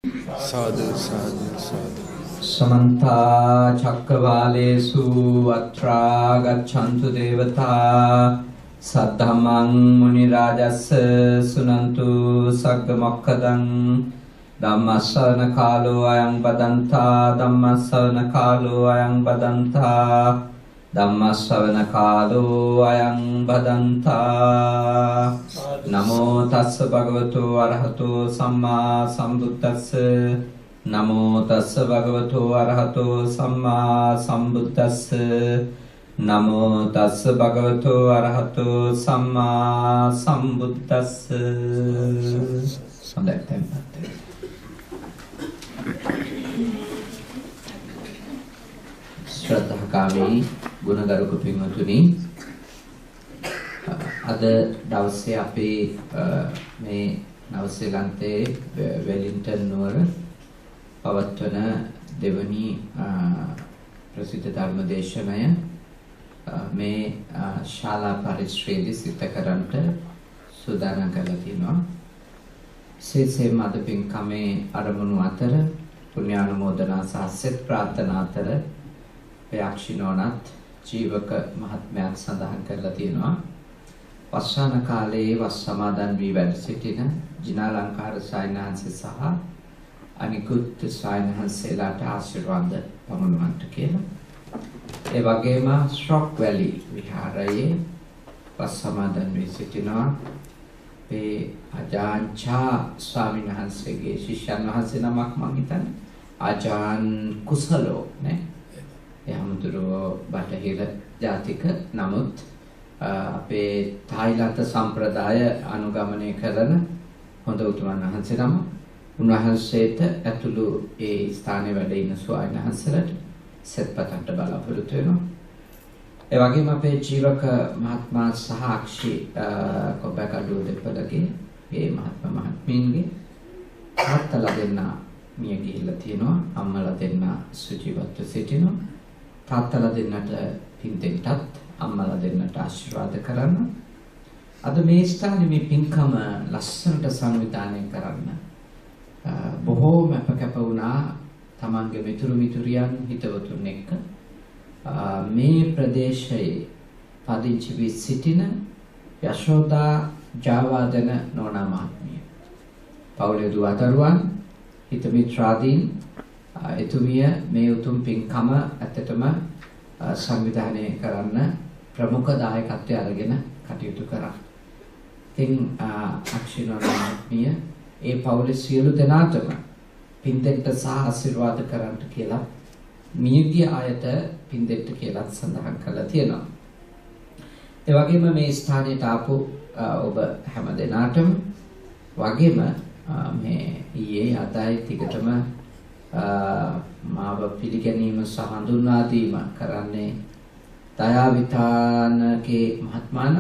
साधु साधु साधु समन्ता चक्रवालेषु अत्रा गच्छन्तु देवता सद्धम्मं मुनिराजस्य सुनन्तु सग्गमोक्खदं धम्मश्रवण कालो अयं बदन्ता धम्मश्रवण कालो अयं बदन्ता धम्मश्रवण कालो अयं बदन्ता नमो तस्स भगवतो अरहतो सम्मा सम्बुद्धस्स नमो तस्स भगवतो अरहतो सम्मा सम्बुद्धस्स नमो तस्स भगवतो अरहतो सम्मा सम्बुद्धस्स श्रद्धाकामी ගුණගරුක පින්වතුනි අද දවසේ අපි මේ නව ශ්‍රීලන්තයේ වෙලින්ටන් නුවර පවත්වන දෙවනි ප්‍රසිද්ධ ධර්ම දේශනය මේ ශාලා පරිශ්‍රයේදී සිද්ධ කරන්නට සූදානම් කරලා තියෙනවා. විශේෂයෙන්ම අද පින්කමේ අරමුණු අතර පුණ්‍යානුමෝදනා සහ සෙත් ප්‍රාර්ථනා අතර ප්‍රයක්ෂිනෝනත් ජීවක මහත්මයක් සඳහන් කරලා තියෙනවා. වස්සාන කාලයේ වස් සමාදන් වී වැඩ සිටින ජිනාලංකාර සායනහන්සේ සහ අනිකුත් සායනහන්සේලාට ආශිර්වාද පමුණුවන්නට කියලා. ඒ වගේම ස්ට්‍රොක් වැලි විහාරයේ වස් සමාදන් වී සිටිනවා ඒ අජාන්චා ස්වාමීන් වහන්සේගේ ශිෂ්‍යයන් වහන්සේ නමක් මම හිතන්නේ ආජාන් කුසලෝ නේ යමුතුරෝ බටහිර ජාතික නමුත් අපේ තායිලන්ත සම්ප්‍රදාය අනුගමනය කරන හොඳ උතුමන් වහන්සේ නම උන්වහන්සේට ඇතුළු ඒ ස්ථානයේ වැඩ ඉන්න ස්වාමීන් වහන්සේලාට සෙත්පතන්ට බලාපොරොත්තු වෙනවා. ඒ වගේම අපේ ජීවක මහත්මයා සහ අක්ෂි කොබකඩුව දෙපළගේ මේ මහත්මයා මහත්මීන්ගේ තාත්තලා දෙන්න මිය ගිහිල්ලා තියෙනවා. අම්මලා දෙන්න සුජීවත්ව සිටිනවා. තාත්තලා දෙන්නට පින් දෙන්නටත් අම්මලා දෙන්නට ආශිර්වාද කරන්න. අද මේ ස්ථානයේ මේ පින්කම ලස්සනට සංවිධානය කරන්න බොහෝම අපකප වුණා තමන්ගේ මිතුරු මිතුරියන් හිතවතුන් එක්ක මේ ප්‍රදේශයේ පදිංචි වී සිටින යශෝදා ජාවාදන නෝනා මහත්මිය පවුලේ දුවදරුවන් හිත මිත්‍රාදීන් එතුමිය මේ උතුම් පින්කම ඇත්තටම සංවිධානය කරන්න ප්‍රමුඛ දායකත්වය අරගෙන කටයුතු කරා. ඉතින් අක්ෂිනෝනාත්මිය ඒ පවුලේ සියලු දෙනාටම පින් දෙන්න සහ ආශිර්වාද කරන්න කියලා මියගිය අයට පින් දෙන්න කියලා සඳහන් කරලා තියෙනවා. ඒ වගේම මේ ස්ථානයට ආපු ඔබ හැම දෙනාටම වගේම මේ ඊයේ අදයි ටිකටම මාව පිළිගැනීම සහ හඳුන්වා දීම කරන්නේ දයාවිතානගේ මහත්මයාන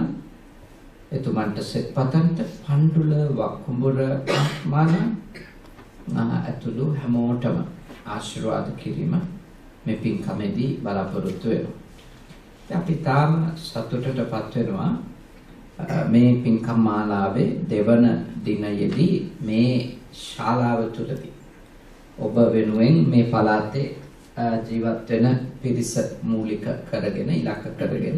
එතුමන්ට සෙත්පතන්ට පණ්ඩුල වක්කුඹුර මහත්මයාන ඇතුළු හැමෝටම ආශිර්වාද කිරීම මේ පින්කමේදී බලාපොරොත්තු වෙනවා. අපි තාම සතුටටපත් වෙනවා මේ පින්කම් මාලාවේ දෙවන දිනයේදී මේ ශාලාව තුලදී ඔබ වෙනුවෙන් මේ පළාතේ ජීවත් වෙන පිරිස මූලික කරගෙන ඉලක්ක කරගෙන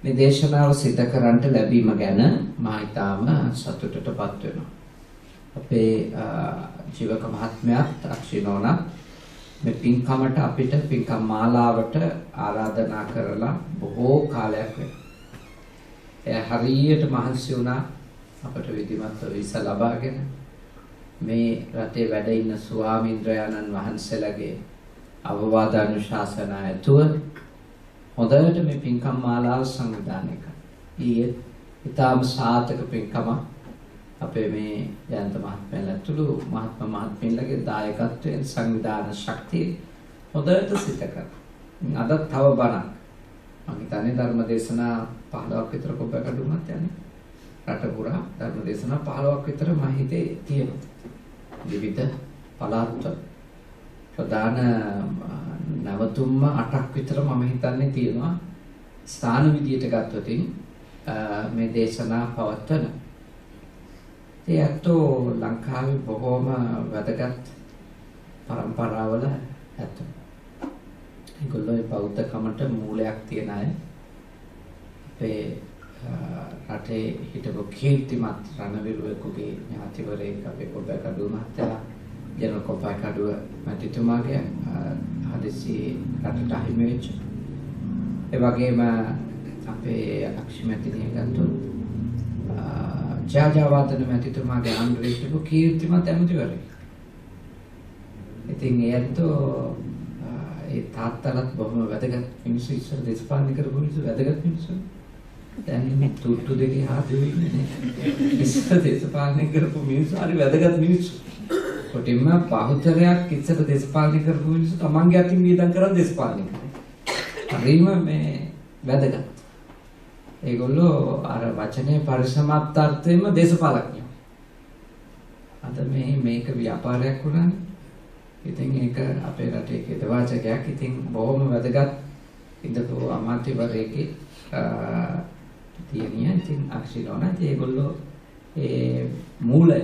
මේ දේශනාව සිදු කරන්නට ලැබීම ගැන මම ඊටාම සතුටටපත් වෙනවා. අපේ ජීවක මහත්මයාත් අක්ෂිනෝනා මේ පින්කමට අපිට පින්කම් මාලාවට ආරාධනා කරලා බොහෝ කාලයක් වෙනවා. එයා හරියට මහන්සි වුණා අපට විධිමත්ව වීසා ලබාගෙන මේ රටේ වැඩ ඉන්න ස්වාමීන්ද්‍රයන්න් වහන්සේලාගේ අවවාද අනුශාසනා ඇතුව හොඳට මේ පින්කම් මාලාව සංවිධානය කරා. ඊයේ ඊටාම සාර්ථක පින්කම අපේ මේ ජයන්ත මහත්මයාලා ඇතුළු මහත්මයාලගේ දායකත්වයෙන් සංවිධාන ශක්තිය හොඳට සිද්ධ කරා. අද තව බණක් මම හිතන්නේ ධර්ම දේශනා 15ක් විතර කොබකඩුමත් යන්නේ. රට පුරා ධර්ම දේශනා 15ක් විතර මම හිතේ තියෙනවා. විවිධ පළාත්වල ප්‍රධාන නවතුම්ම 8ක් විතර මම හිතන්නේ තියෙනවා ස්ථාන විදියට ගත්තොත් මේ දේශනා පවත්වන. ඒත් ලංකාවේ බොහෝම වැදගත් පරම්පරාවල ඇත. ඒගොල්ලෝ ඒ බෞද්ධකමට මූලයක් තියන අය. අපේ රටේ හිටපු කීර්තිමත් රණවිරුවෙකුගේ ඥාතිවරයෙක් අපේ කොබ්බෑකඩුව මහත්තයා ජනරල් කොබ්බෑකඩුව මැතිතුමාගේ හදිසි රටට අහිමි වෙච්ච. ඒ වගේම අපේ අක්ෂි මැතිණිය ගත්තොත් ජාජාවාදන මැතිතුමාගේ ආණ්ඩුවේ හිටපු කීර්තිමත් ඇමතිවරයෙක්. ඉතින් ඒත්තෝ ඒ තාත්තලත් බොහොම වැදගත් මිනිස්සු ඉස්සර දේශපාලනය කරපු මිනිස්සු වැදගත් මිනිස්සු. දැන් මේ තුට්ටු දෙකේ හාදු ඉන්නේ. ඉස්සර දේශපාලනය කරපු මිනිස්සු හරි වැදගත් මිනිස්සු. කොටින්ම බහුතරයක් ඉස්සර දේශපාලනය කරපු මිනිස්සු තමන්ගේ අතින් වියදම් කරන් දේශපාලනය කරා. හරිම මේ වැදගත්. ඒගොල්ලෝ අර වචනේ පරිසමාප්තාර්ථයෙන්ම දේශපාලඥයෝ. අද මේක ව්‍යාපාරයක් වුණානේ. ඉතින් ඒක අපේ රටේ කෙදවාචකයක්. ඉතින් බොහොම වැදගත් ඉඳපු අමාත්‍යවරයෙක්ගේ තියනිය. ඉතින් අක්ෂිලෝන ඒගොල්ලෝ ඒ මූලය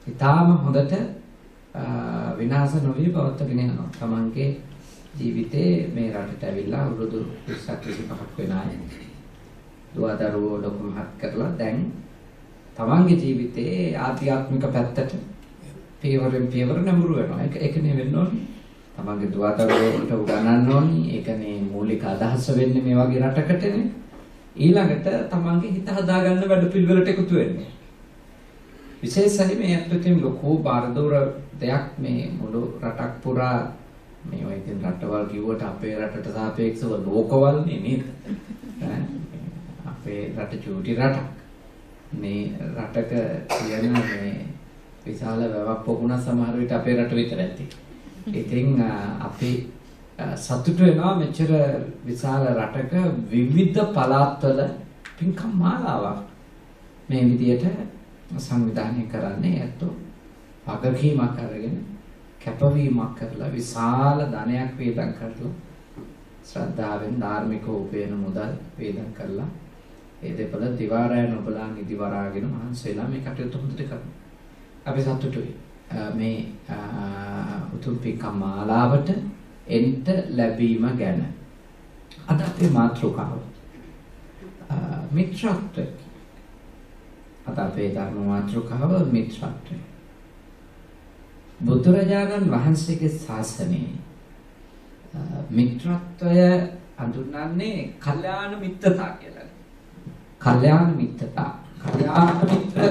ඉතාම හොඳට විනාශ නොවී පවත්වාගෙන යනවා. තමන්ගේ ජීවිතේ මේ රටට ඇවිල්ලා අවුරුදු 20ක් 25ක් වෙන අය දුවදරුවෝ ලොකු මහත් කරලා දැන් තමන්ගේ ජීවිතේ ආධ්‍යාත්මික පැත්තට පියවරෙන් පියවර නඹුරු වෙනවා. ඒකනේ වෙන්න ඕනේ. තමන්ගේ දුවදරුවෝට උගන්වන්න ඕනේ. ඒකනේ මූලික අදහස වෙන්නේ මේ වගේ රටකටනේ. ඊළඟට තමන්ගේ හිත හදාගන්න වැඩ පිළිවෙලට එකතු වෙන්නේ. විශේෂයෙන් මේ අත්‍යවශ්‍යම ලොකු බාරදෝර දෙයක් මේ මුළු රටක් පුරා මේ වගේ ඉතින් රටවල් කිව්වට අපේ රටට සාපේක්ෂව ලෝකවල්නේ නේද? අපේ රට චූටි රටක්. මේ රටක තියෙන මේ විශාල වැවක් පොකුණ සමහර විට අපේ රට විතර ඇති. ඉතින් අපි සතුටු වෙනවා මෙච්චර විශාල රටක විවිධ පළාත්වල පින්කම් මාලාවක් මේ විදියට සංවිධානය කරන්නේ ඇත්තෝ වගකීමක් අරගෙන කැපවීමක් කරලා විශාල ධනයක් වේදම් කරලා ශ්‍රද්ධාවෙන් ධාර්මික උපයන මුදල් වේදම් කරලා ඒ දෙපළ දිවාරය නොබලා නිදි වරාගෙන මහන්සියලා මේ කටයුතු හොඳට කරනවා. අපි සතුටුයි මේ උතුම් පින්කම් මාලාවට එන්ට ලැබීම ගැන. අද අපේ මාතෘකාව මිත්‍රත්වය. අද අපේ ධර්ම මාතෘකාව මිත්‍රත්වය. බුදුරජාණන් වහන්සේගේ ශාසනයේ මිත්‍රත්වය හඳුන්වන්නේ කල්යාණ මිත්‍රතා කියලා. කල්යාණ මිත්‍රතා. කල්යාණ මිත්‍ර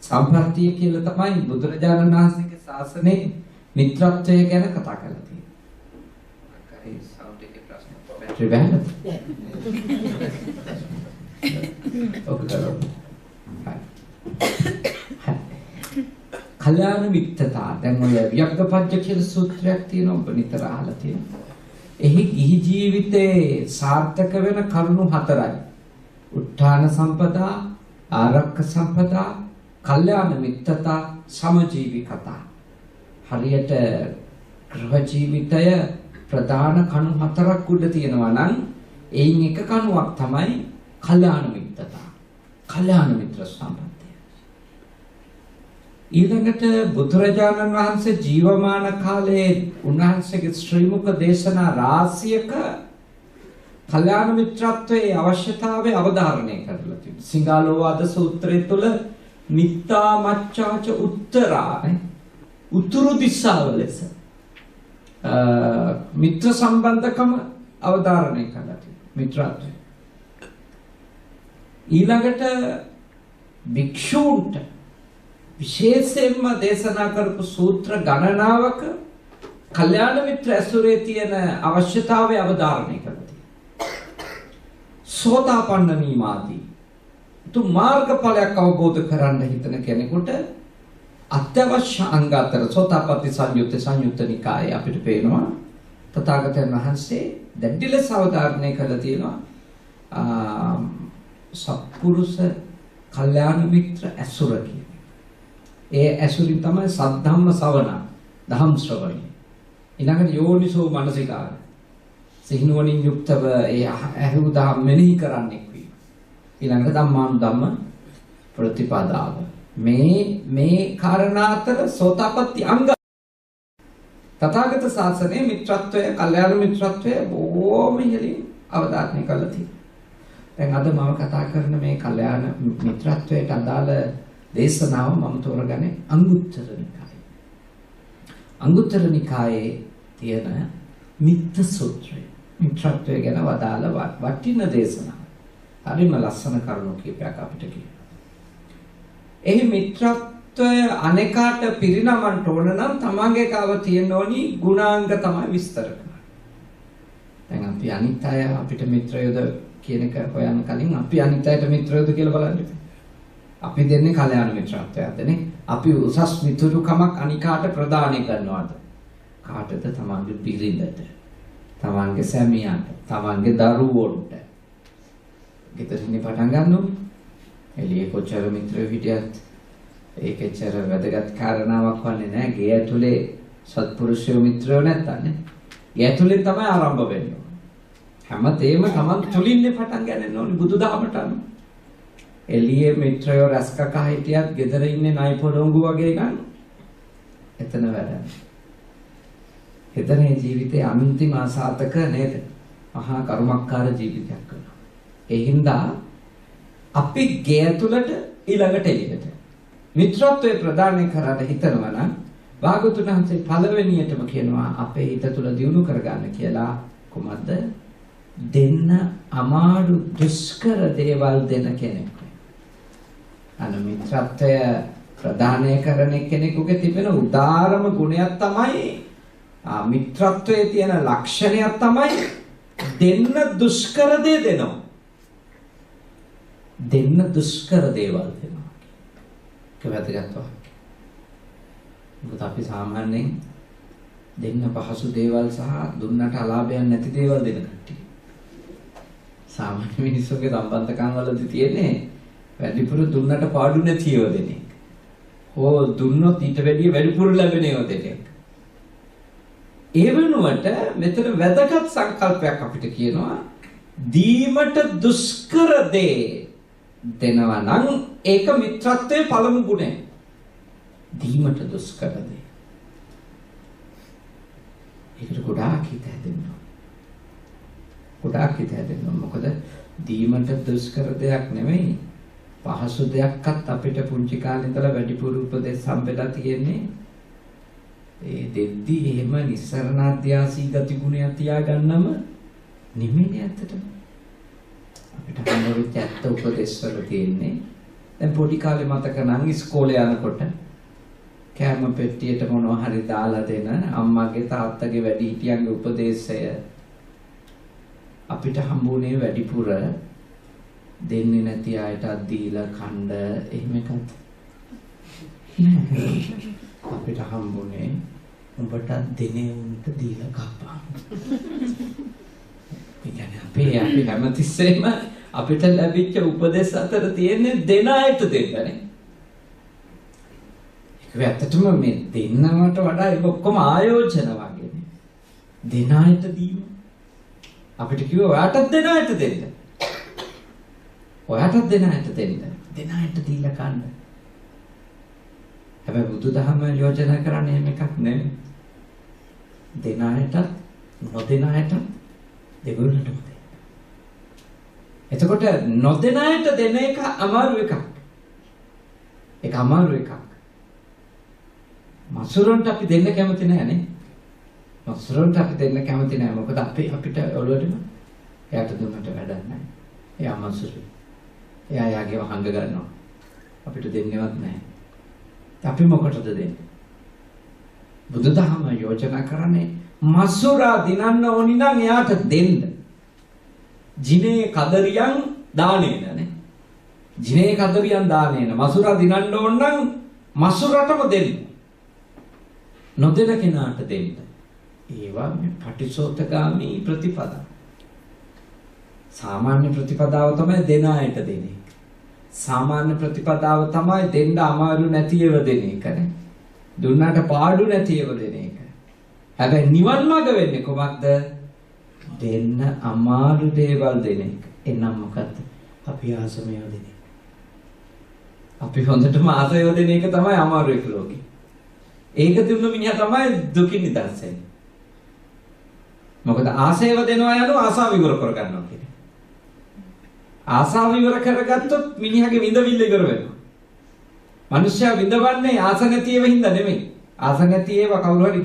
සම්ප්‍රත්‍ය කියලා තමයි බුදුරජාණන් වහන්සේගේ ශාසනයේ මිත්‍රත්වය ගැන කතා කරලා තියෙන්නේ. අකයි සවුන්ඩ් එකේ ප්‍රශ්න බැටරි බෑනද? ඔක කරමු. කල්යාණ මිත්‍රතා. දැන් ඔය වියග්ගපඤ්ච කියලා සූත්‍රයක් තියෙනවා ඔබ නිතර අහලා තියෙනවා. එහි ගිහි ජීවිතේ සාර්ථක වෙන කරුණු 4යි. උත්ථාන සම්පදා, ආරක්ක සම්පදා, කල්යාණ මිත්‍රතා, සමජීවිකතා. හරියට ගෘහ ජීවිතය ප්‍රධාන කණු 4ක් උඩ තියෙනවා නම් එයින් එක කණුවක් තමයි කල්යාණ මිත්‍රතා. කල්යාණ මිත්‍ර සම්පදා. ඊළඟට බුදුරජාණන් වහන්සේ ජීවමාන කාලයේ උන්වහන්සේගේ ශ්‍රී මුක දේශනා රාශියක කල්යාණ මිත්‍රත්වයේ අවශ්‍යතාවය අවධාරණය කරලා තිබෙනවා. සිංහලෝවාද සූත්‍රය තුළ මිත්තා මච්ඡාච උත්තරා උතුරු දිශාව ලෙස මිත්‍ර සම්බන්ධකම අවධාරණය කරලා තිබෙනවා. මිත්‍රත්වය. ඊළඟට භික්ෂූන්ට විශේෂයෙන්ම දේශනා කරපු සූත්‍ර ගණනාවක කල්යාණ මිත්‍ර ඇසුරේ තියෙන අවශ්‍යතාවය අවධාරණය කරලා තියෙනවා. සෝතාපන්න වීමාදී තු මාර්ගඵලයක් අවබෝධ කරගන්න හිතන කෙනෙකුට අත්‍යවශ්‍ය අංග අතර සෝතාපට්ටි සංයුත්ත නිකායේ අපිට පේනවා තථාගතයන් වහන්සේ දැඩි ලෙස අවධාරණය කරලා තියෙනවා සත්පුරුෂ කල්යාණ මිත්‍ර ඇසුර කියන. ඒ ඇසුරින් තමයි සද්ධම්ම ශ්‍රවණ දහම් ශ්‍රවණය. ඊළඟට යෝනිසෝ මනසිකාර සිහිනුවණින් යුක්තව ඒ ඇහු දහම් මෙනෙහි කරන්නෙක් වීම. ඊළඟට ධම්මානුධම්ම ප්‍රතිපදාව. මේ කාරණා අතර සෝතාපට්ටි අංග තථාගත ශාසනයේ මිත්‍රත්වය, කල්යාණ මිත්‍රත්වය බොහොම ඉහළින් අවධාරණය කළා තියෙනවා. දැන් අද මම කතා කරන මේ කල්යාණ මිත්‍රත්වයට අදාළ දේශනාව මම තෝරගන්නේ අංගුත්තර නිකායේ. අංගුත්තර නිකායේ තියෙන මිත්ත සූත්‍රය. මිත්‍රත්වය ගැන වදාළ වටින දේශනාව. හරිම ලස්සන කරුණු කීපයක් අපිට කියනවා. එහි මිත්‍රත්වය අනේකාට පිරිනමන්න ඕන නම් තමන්ගේ කාව තියෙන ඕනි ගුණාංග තමයි විස්තර කරන්නේ. දැන් අපි අනිත් අය අපිට මිත්‍රයෝද කියන එක හොයන්න කලින් අපි අනිත් අයට මිත්‍රයෝද කියලා බලන්න. අපි දෙන්නේ කල්යාණ මිත්‍රත්වයක්දනේ. අපි උසස් මිතුරුකමක් අනිකාට ප්‍රදානය කරනවාද? කාටද? තමන්ගේ බිරිඳට, තමන්ගේ සැමියාට, තමන්ගේ දරුවොන්ට. ගෙදරින් පටන් ගන්නවා. එළියේ කොච්චර මිත්‍රයෝ හිටියත් ඒක එච්චර වැදගත් කාරණාවක් වන්නේ නැහැ. ගේ ඇතුලේ සත්පුරුෂයෝ මිත්‍රයෝ නැත්තන්නේ. ගේ ඇතුලේ තමයි ආරම්භ වෙන්නේ. හැමතේම තමන් තුලින්නේ පටන් ගන්න ඕනේ බුදුදහමට අනුව. එළියේ මිත්‍රයෝ රැස්කක හිටියත් ගෙදර ඉන්නේ නයි පොළොංගු වගේ ගන්න. එතන වැඩ. එතන ජීවිතේ අන්තිම ආසාතක නේද? මහා කර්මක්කාර ජීවිතයක් කරනවා. ඒ හින්දා අපි ගේ ඇතුළට ඊළඟට එළියට මිත්‍රත්වයේ ප්‍රදානය කරලා හිතනවා නම් භාගතුන් වහන්සේ පළවෙනියටම කියනවා අපේ හිත තුළ දියුණු කරගන්න කියලා. කොහොමද? දෙන්න අමාරු දුෂ්කර දේවල් දෙන කෙනෙක්. මිත්‍රත්වය ප්‍රදානය කරන කෙනෙකුගේ තිබෙන උදාරම ගුණයක් තමයි මිත්‍රත්වයේ තියෙන ලක්ෂණයක් තමයි දෙන්න දුෂ්කර දේ දෙනවා. දෙන්න දුෂ්කර දේවල් දෙනවා. කවදාවත් මොකද අපි සාමාන්‍යයෙන් දෙන්න පහසු දේවල් සහ දුන්නට අලාභයක් නැති දේවල් දෙන කට්ටිය. සාමාන්‍ය මිනිස්සුගේ සම්බන්ධකම් වලදී තියෙන්නේ වැඩිපුර දුන්නට පාඩු නැතිව දෙන එක. හෝ දුන්නොත් ඊට වැඩිය වැඩිපුර ලැබෙන ඒවා දෙන එක. ඒ වෙනුවට මෙතන වැදගත් සංකල්පයක් අපිට කියනවා දීමට දුෂ්කර දේ දෙනවා නම් ඒක මිත්‍රත්වයේ පළමු ගුණය. දීමට දුෂ්කර දේ. ඒකට ගොඩාක් හිත හැදෙනවා. ගොඩාක් හිත හැදෙනවා. මොකද දීමට දුෂ්කර දෙයක් නෙමෙයි. පහසු දෙයක්වත් අපිට පුංචි කාලේ ඉඳලා වැඩිපුර උපදෙස් හම්බෙලා තියෙන්නේ. ඒ දෙද්දි එහෙම නිස්සරණ අධ්‍යාසී ගති ගුණයක් තියාගන්නම නෙමෙයි ඇත්තටම. අපිට හම්බෙච්ච ඇත්ත උපදෙස් වල තියෙන්නේ. දැන් පොඩි කාලේ මතක නම් ඉස්කෝලේ යනකොට කෑම පෙට්ටියට මොනවා හරි දාලා දෙන අම්මාගේ තාත්තගේ වැඩිහිටියන්ගේ උපදේශය අපිට හම්බුනේ වැඩිපුර දෙන්නේ නැති අයටත් දීලා කණ්ඩ එහෙම එකක් නෑ. අපිට හම්බුනේ උඹට දෙනේ උන්ට දීලා කපා. අපි හැමතිස්සෙම අපිට ලැබිච්ච උපදේශ අතර තියෙන්නේ දෙන අයට දෙන්නනේ. ඒක ඇත්තටම මේ දෙන්නවට වඩා ඒක ඔක්කොම ආයෝජන වගේනේ. දෙන අයට දීම. අපිට කිව්වා ඔයාටත් දෙන අයට දෙන්න. ඔයාටත් දෙන අයට දෙන්න. දෙන අයට දීලා කන්න. හැබැයි බුදුදහම යෝජනා කරන්නේ එහෙම එකක් නෙමෙයි. දෙන අයට නොදෙන අයට දෙගොල්ලන්ටම දෙන්න. එතකොට නොදෙන අයට දෙන එක අමාරු එකක්. ඒක අමාරු එකක්. මසුරන්ට අපි දෙන්න කැමති නෑනේ. මසුරන්ට අපි දෙන්න කැමති නෑ. මොකද අපිට ඔළුවටම එයාට දුන්නට වැඩක් නෑ. එයා මසුරු. එයා යාගේ වහංග ගන්නවා. අපිට දෙන්නේවත් නෑ. අපි මොකටද දෙන්නේ? බුදුදහම යෝජනා කරන්නේ මසුරා දිනන්න ඕනි නම් එයාට දෙන්න. ජිනේ කදරියන් දානේනනේ. ජිනේ කදරියන් දානේන. මසුරා දිනන්න ඕන නම් මසුරටම දෙන්න. නොදෙන කෙනාට දෙන්න. ඒවා මේ පටිසෝතගාමී ප්‍රතිපදා. සාමාන්‍ය ප්‍රතිපදාව තමයි දෙන අයට දෙන එක. සාමාන්‍ය ප්‍රතිපදාව තමයි දෙන්න අමාරු නැතිව දෙන එකනේ. දුන්නාට පාඩු නැතිව දෙන එක. හැබැයි නිවන් මාර්ග වෙන්නේ කොහොමද? දෙන්න අමාරු දේවල් දෙන එක. එනම් මොකද්ද? අපි ආසමය දෙන එක. අපි හොඳටම ආසය දෙන එක තමයි අමාරු එක ලෝකේ. ඒක දුන්න මිනිහා තමයි දුකින් නිදහස් වෙන්නේ. මොකද ආසේව දෙනවා යනු ආසාව ඉවර කර ගන්නවා කියන්නේ. ආසාව ඉවර කරගත්තොත් මිනිහාගේ විඳවිල්ල ඉවර වෙනවා. මිනිස්සයා විඳවන්නේ ආස නැති ඒවා හින්දා නෙමෙයි. ආස නැති ඒවා කවුරු හරි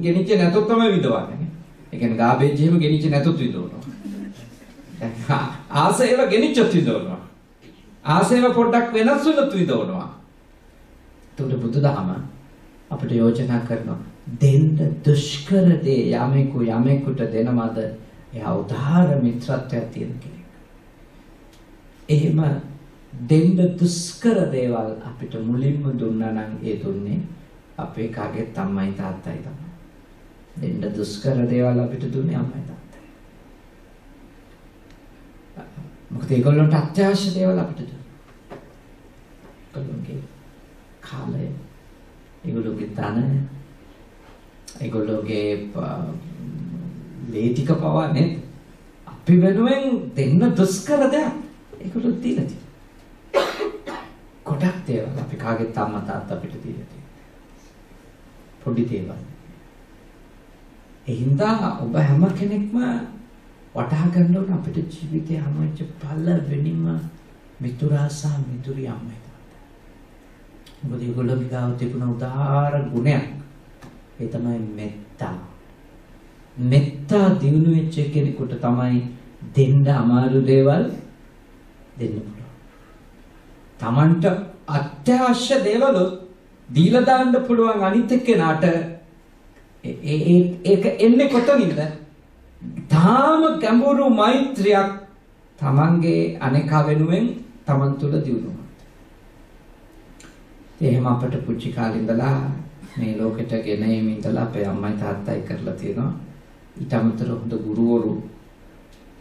ගෙනිච්ච නැතොත් තමයි විඳවන්නේ. ඒ කියන්නේ ගාබේජ් එහෙම ගෙනිච්ච නැතොත් විඳවනවා. ආසේව ගෙනිච්චොත් විඳවනවා. ආසේව පොඩ්ඩක් වෙනස් වුණොත් විඳවනවා. ඒකට බුදුදහම අපිට යෝජනා කරනවා දෙන්න දුෂ්කර දේ යමෙකුට දෙනමද එයා උදාාර මිත්‍රත්වයක් තියෙන කෙනෙක්. එහෙම දෙන්න දුෂ්කර දේවල් අපිට මුලින්ම දුන්නා නම් ඒ දුන්නේ අපේ කාගේ අම්මයි තාත්තයි තමයි. දෙන්න දුෂ්කර දේවල් අපිට දුන්නේ අම්මයි තාත්තයි. මොකද ඒගොල්ලන්ට අත්‍යවශ්‍ය දේවල් අපිට දුන්නා. ඒගොල්ලන්ගේ කාලය, ඒගොල්ලෝගේ ධනය, ඒගොල්ලෝගේ ලේටික පවා නේද? අපි වෙනුවෙන් දෙන්න දුෂ්කර දෙයක් ඒගොල්ලෝ දීලා තියෙනවා. කොටක් දේවල් අපි කාගේ අම්මා තාත්තා අපිට දීලා තියෙනවා. පොඩි දේවල්. ඒ හින්දා ඔබ හැම කෙනෙක්ම වටහා ගන්න ඕන අපිට ජීවිතේ හමුවෙච්ච පළවෙනිම මිතුරා සහ මිතුරිය අම්මයි. මොකද ඒගොල්ලෝ ගාව තිබුණ උදාාර ගුණයක්. ඒ තමයි මෙත්තා. මෙත්තා දිනු වෙච්ච කෙනෙකුට තමයි දෙන්න අමාරු දේවල් දෙන්න පුළුවන්. Tamanට අත්‍යවශ්‍ය දේවල් දීලා දාන්න පුළුවන් අනිත් එක්කෙනාට ඒක එන්නේ කොතනින්ද? තාම ගැඹුරු මෛත්‍රියක් Tamanගේ අනේකා වෙනුවෙන් Taman තුල දියුණුවා. එහෙම අපට පුංචි කාලේ ඉඳලා මේ ලෝකෙට ගෙනීම ඉඳලා අපේ අම්මයි තාත්තයි කරලා තියෙනවා. ඊට අමතරව හොඳ ගුරුවරු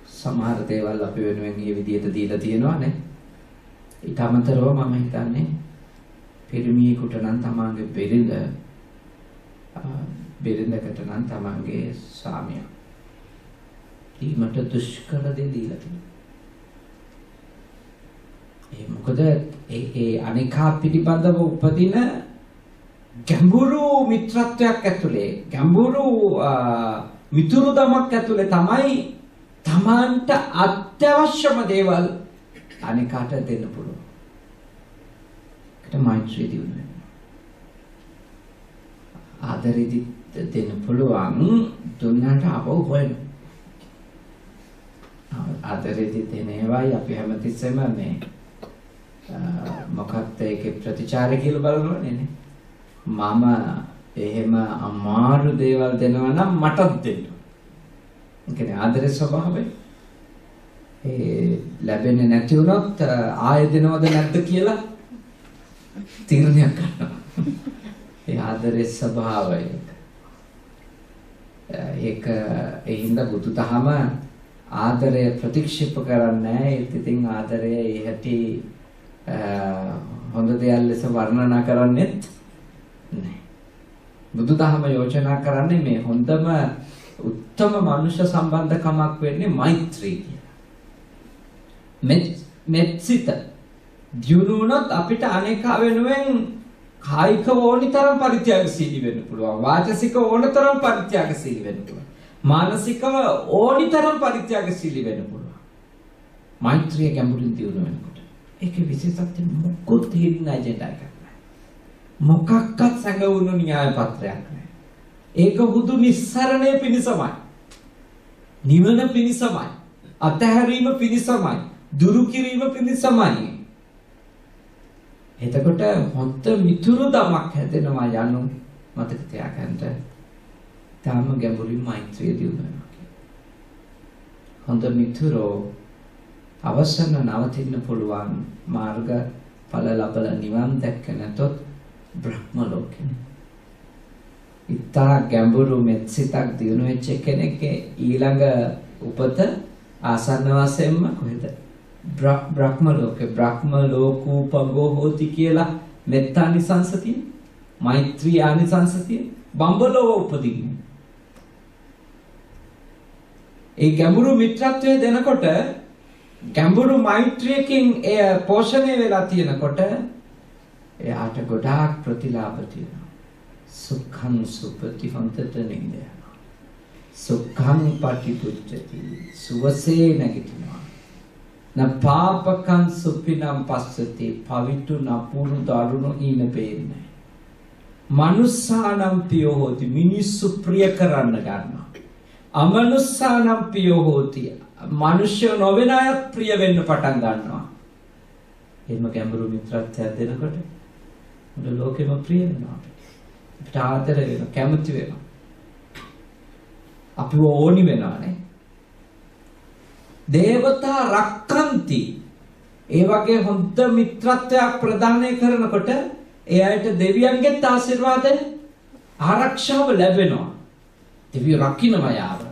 සමහර දේවල් අපි වෙනුවෙන් මේ විදිහට දීලා තියෙනවා නේ. ඊට අමතරව මම හිතන්නේ පිරිමියෙකුට නම් තමන්ගේ බෙරිඳකට නම් තමන්ගේ ස්වාමියා ඊමට දුෂ්කර දේ දීලා තියෙනවා. මොකද ඒ අනිකා පිටිපදව උපදින ගැඹුරු මිත්‍රත්වයක් ඇතුලේ ගැඹුරු මිතුරුදමක් ඇතුලේ තමයි තමන්ට අත්‍යවශ්‍යම දේවල් අනිකාට දෙන්න පුළුවන්. ඒකට මෛත්‍රිය දිනු වෙනවා. ආදරෙදි දෙන්න පුළුවන් දුන්නාට අපව හොයන. ආදරෙදි දෙන ඒවායි අපි හැමතිස්සෙම මේ මොකක්ද ඒකේ ප්‍රතිචාරය කියලා බලනවනේ නේ. මම එහෙම අමාරු දේවල් දෙනවා නම් මටත් දෙන්න. ඒ කියන්නේ ආදරේ ස්වභාවය. ඒ ලැබෙන්නේ නැති වුණොත් ආයෙ දෙනවද නැද්ද කියලා තීරණයක් ගන්නවා. ඒ ආදරේ ස්වභාවය. ඒක ඒ හින්දා බුදුදහම ආදරය ප්‍රතික්ෂේප කරන්නේ නැහැ. ඒත් ඉතින් ආදරය ඒ හැටි හොඳ දෙයක් ලෙස වර්ණනා කරන්නේත් නැහැ. බුදුදහම යෝජනා කරන්නේ මේ හොඳම උත්තම මනුෂ්‍ය සම්බන්ධකමක් වෙන්නේ මෛත්‍රී කියලා. මෙත්සිත දියුණුවනොත් අපිට අනේකා වෙනුවෙන් කායික ඕනිතරම් පරිත්‍යාගශීලී වෙන්න පුළුවන්. වාචසික ඕනතරම් පරිත්‍යාගශීලී වෙන්න පුළුවන්. මානසිකව ඕනිතරම් පරිත්‍යාගශීලී වෙන්න පුළුවන්. මෛත්‍රිය ගැඹුරින් දියුණු වෙනකොට. ඒකේ විශේෂත්වය මොකක්ද හින්න අජෙන්ඩා එකක් නැහැ. මොකක්වත් සංගවුණු න්‍යාය පත්‍රයක් නැහැ. ඒක හුදු නිස්සරණය පිණිසමයි. නිවන පිණිසමයි. අතහැරීම පිණිසමයි. දුරු කිරීම පිණිසමයි. එතකොට හොඳ මිතුරු දමක් හැදෙනවා යනු මතක තියාගන්න. තාම ගැඹුරින් මෛත්‍රිය දියුණු වෙනවා. හොඳ මිතුරෝ අවසන් නවතින්න පුළුවන් මාර්ග ඵල ලබලා නිවන් දැක්ක නැතොත් බ්‍රහ්ම ලෝකෙ. ඉතා ගැඹුරු මෙත්සිතක් දිනු වෙච්ච කෙනෙක්ගේ ඊළඟ උපත ආසන්න වශයෙන්ම කොහෙද? බ්‍රහ්ම ලෝකේ. බ්‍රහ්ම ලෝකූපගෝ හෝති කියලා මෙත්තානිසංස තියෙන. මෛත්‍රී ආනිසංස තියෙන. බඹලෝව උපදින්නේ. ඒ ගැඹුරු මිත්‍රත්වය දෙනකොට ගැඹුරු මෛත්‍රියකින් එය පෝෂණය වෙලා තියෙනකොට එයාට ගොඩාක් ප්‍රතිලාභ තියෙනවා. සුඛං සුපති හොන්තට නින්ද යනවා. සුඛං පටිපුච්චති සුවසේ නැගිටිනවා. න පාපකං සුපිනම් පස්සති පවිතු නපුරු දරුණු ඊන පේන්නේ. මනුස්සානම් පියෝ හෝති මිනිස්සු ප්‍රිය කරන්න ගන්නවා. අමනුස්සානම් පියෝ හෝති මනුෂ්‍ය නොවන අයත් ප්‍රිය වෙන්න පටන් ගන්නවා. එහෙම ගැඹුරු මිත්‍රත්වයක් දෙනකොට මුළු ලෝකෙම ප්‍රිය වෙනවා. අපිට ආදර වෙනවා, කැමති වෙනවා. අපිව ඕනි වෙනවානේ. දේවතා රක්කන්ති. ඒ වගේ හොඳ මිත්‍රත්වයක් ප්‍රදානය කරනකොට ඒ අයට දෙවියන්ගෙත් ආශිර්වාද ආරක්ෂාව ලැබෙනවා. දෙවියෝ රකින්නවා යාව.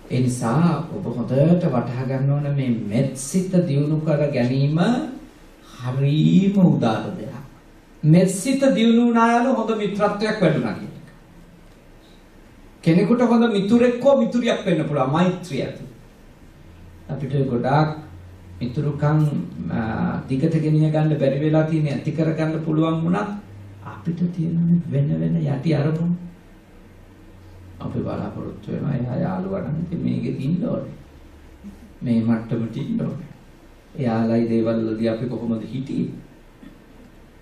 ඒ නිසා ඔබ හොඳට වටහා ගන්න ඕන මේ මෙත්සිත දියුණු කර ගැනීම හරීම උදාර දෙයක්. මෙත්සිත දියුණු වුණායල හොඳ මිත්‍රත්වයක් වැඩුණා කියන එක. කෙනෙකුට හොඳ මිතුරෙක් හෝ මිතුරියක් වෙන්න පුළුවන් මෛත්‍රිය ඇති. අපිට ගොඩාක් මිතුරුකම් දිගට ගෙනිය ගන්න බැරි වෙලා තියෙන ඇති කර ගන්න පුළුවන් වුණත් අපිට තියෙන වෙන වෙන යටි අරමුණු අපි බලාපොරොත්තු වෙනවා එයා යාළුවා නම් ඉතින් මේකෙත් ඉන්න ඕනේ. මේ මට්ටමට ඉන්න ඕනේ. එයාලයි දේවල් වලදී අපි කොහොමද හිටියේ?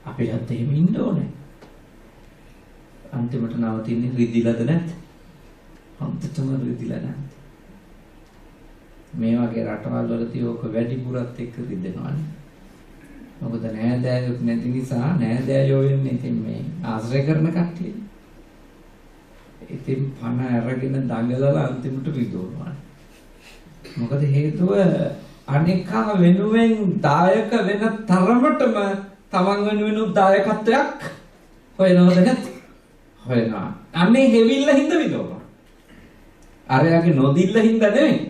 අපිටත් එහෙම ඉන්න ඕනේ. අන්තිමට නවතින්නේ රිදිලාද නැත්? අන්තිමටම රිදිලා නැත්. මේ වගේ රටවල් වලදී ඕක වැඩිපුරත් එක්ක රිදෙනවානේ. මොකද නෑදෑයෝ නැති නිසා නෑදෑයෝ වෙන්නේ ඉතින් මේ ආශ්‍රය කරන කට්ටිය. ඉතින් පණ අරගෙන දඟලලා අන්තිමට රිදවනවා. මොකද හේතුව අනිකා වෙනුවෙන් දායක වෙන තරමටම තමන් වෙනුවෙන් දායකත්වයක් හොයනවද නැත්? හොයනවා. අනේ හෙවිල්ල හින්දා විදවනවා. අරයාගේ නොදිල්ල හින්දා නෙවෙයි.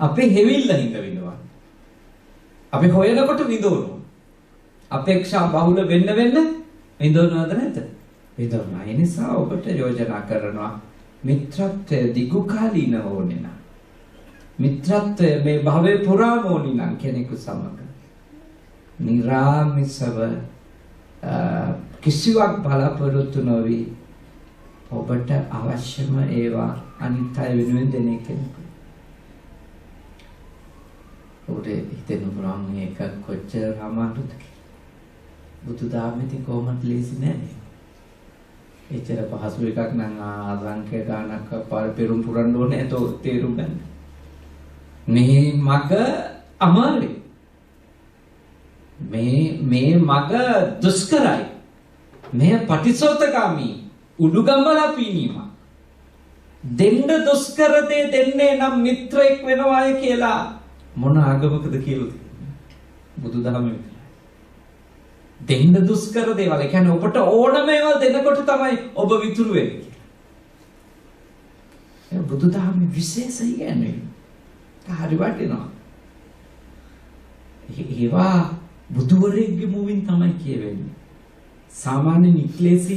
අපේ හෙවිල්ල හින්දා විදවනවා. අපි හොයනකොට විදවනවා. අපේක්ෂා බහුල වෙන්න විදවනවද නැද්ද? විදවනවා. ඒ නිසා ඔබට යෝජනා කරනවා මිත්‍රත්වය දිගු කාලීන ඕනේ නම් මිත්‍රත්වය මේ භවයේ පුරාම ඕනි නම් කෙනෙකු සමග නිරාමිසව කිසිවක් බලාපොරොත්තු නොවි ඔබට අවශ්‍යම ඒවා අනිත් අය වෙනුවෙන් දෙන කෙනෙකු. ඔබට හිතෙන්න පුළුවන් මේක කොච්චර අමාරුද කියලා. බුදුදහමේ කොහොමද ලේසි නෑ. එච්චර පහසු එකක් නම් ආසංඛ්‍ය ගානක් පෙරුම් පුරන්න ඕනේ તો තේරුම් ගන්න. මේ මග අමාරුයි. මේ මග දුෂ්කරයි. මේ පටිසෝතගාමි උඩුගම්බලා පීනීම. දෙන්න දුෂ්කර දේ දෙන්නේ නම් මිත්‍රෙක් වෙනවායි කියලා මොන ආගමකද කියලා බුදුදහමේ දෙන්න දුෂ්කර දේවල්. ඒ කියන්නේ ඔබට ඕනම ඒවා දෙනකොට තමයි ඔබ විතුරු වෙන්නේ කියලා. ඒ බුදුදහමේ විශේෂයි කියන්නේ. හරි වටිනවා. ඒවා බුදුවරයෙක්ගේ මුවින් තමයි කියවෙන්නේ. සාමාන්‍ය නික්ලේසි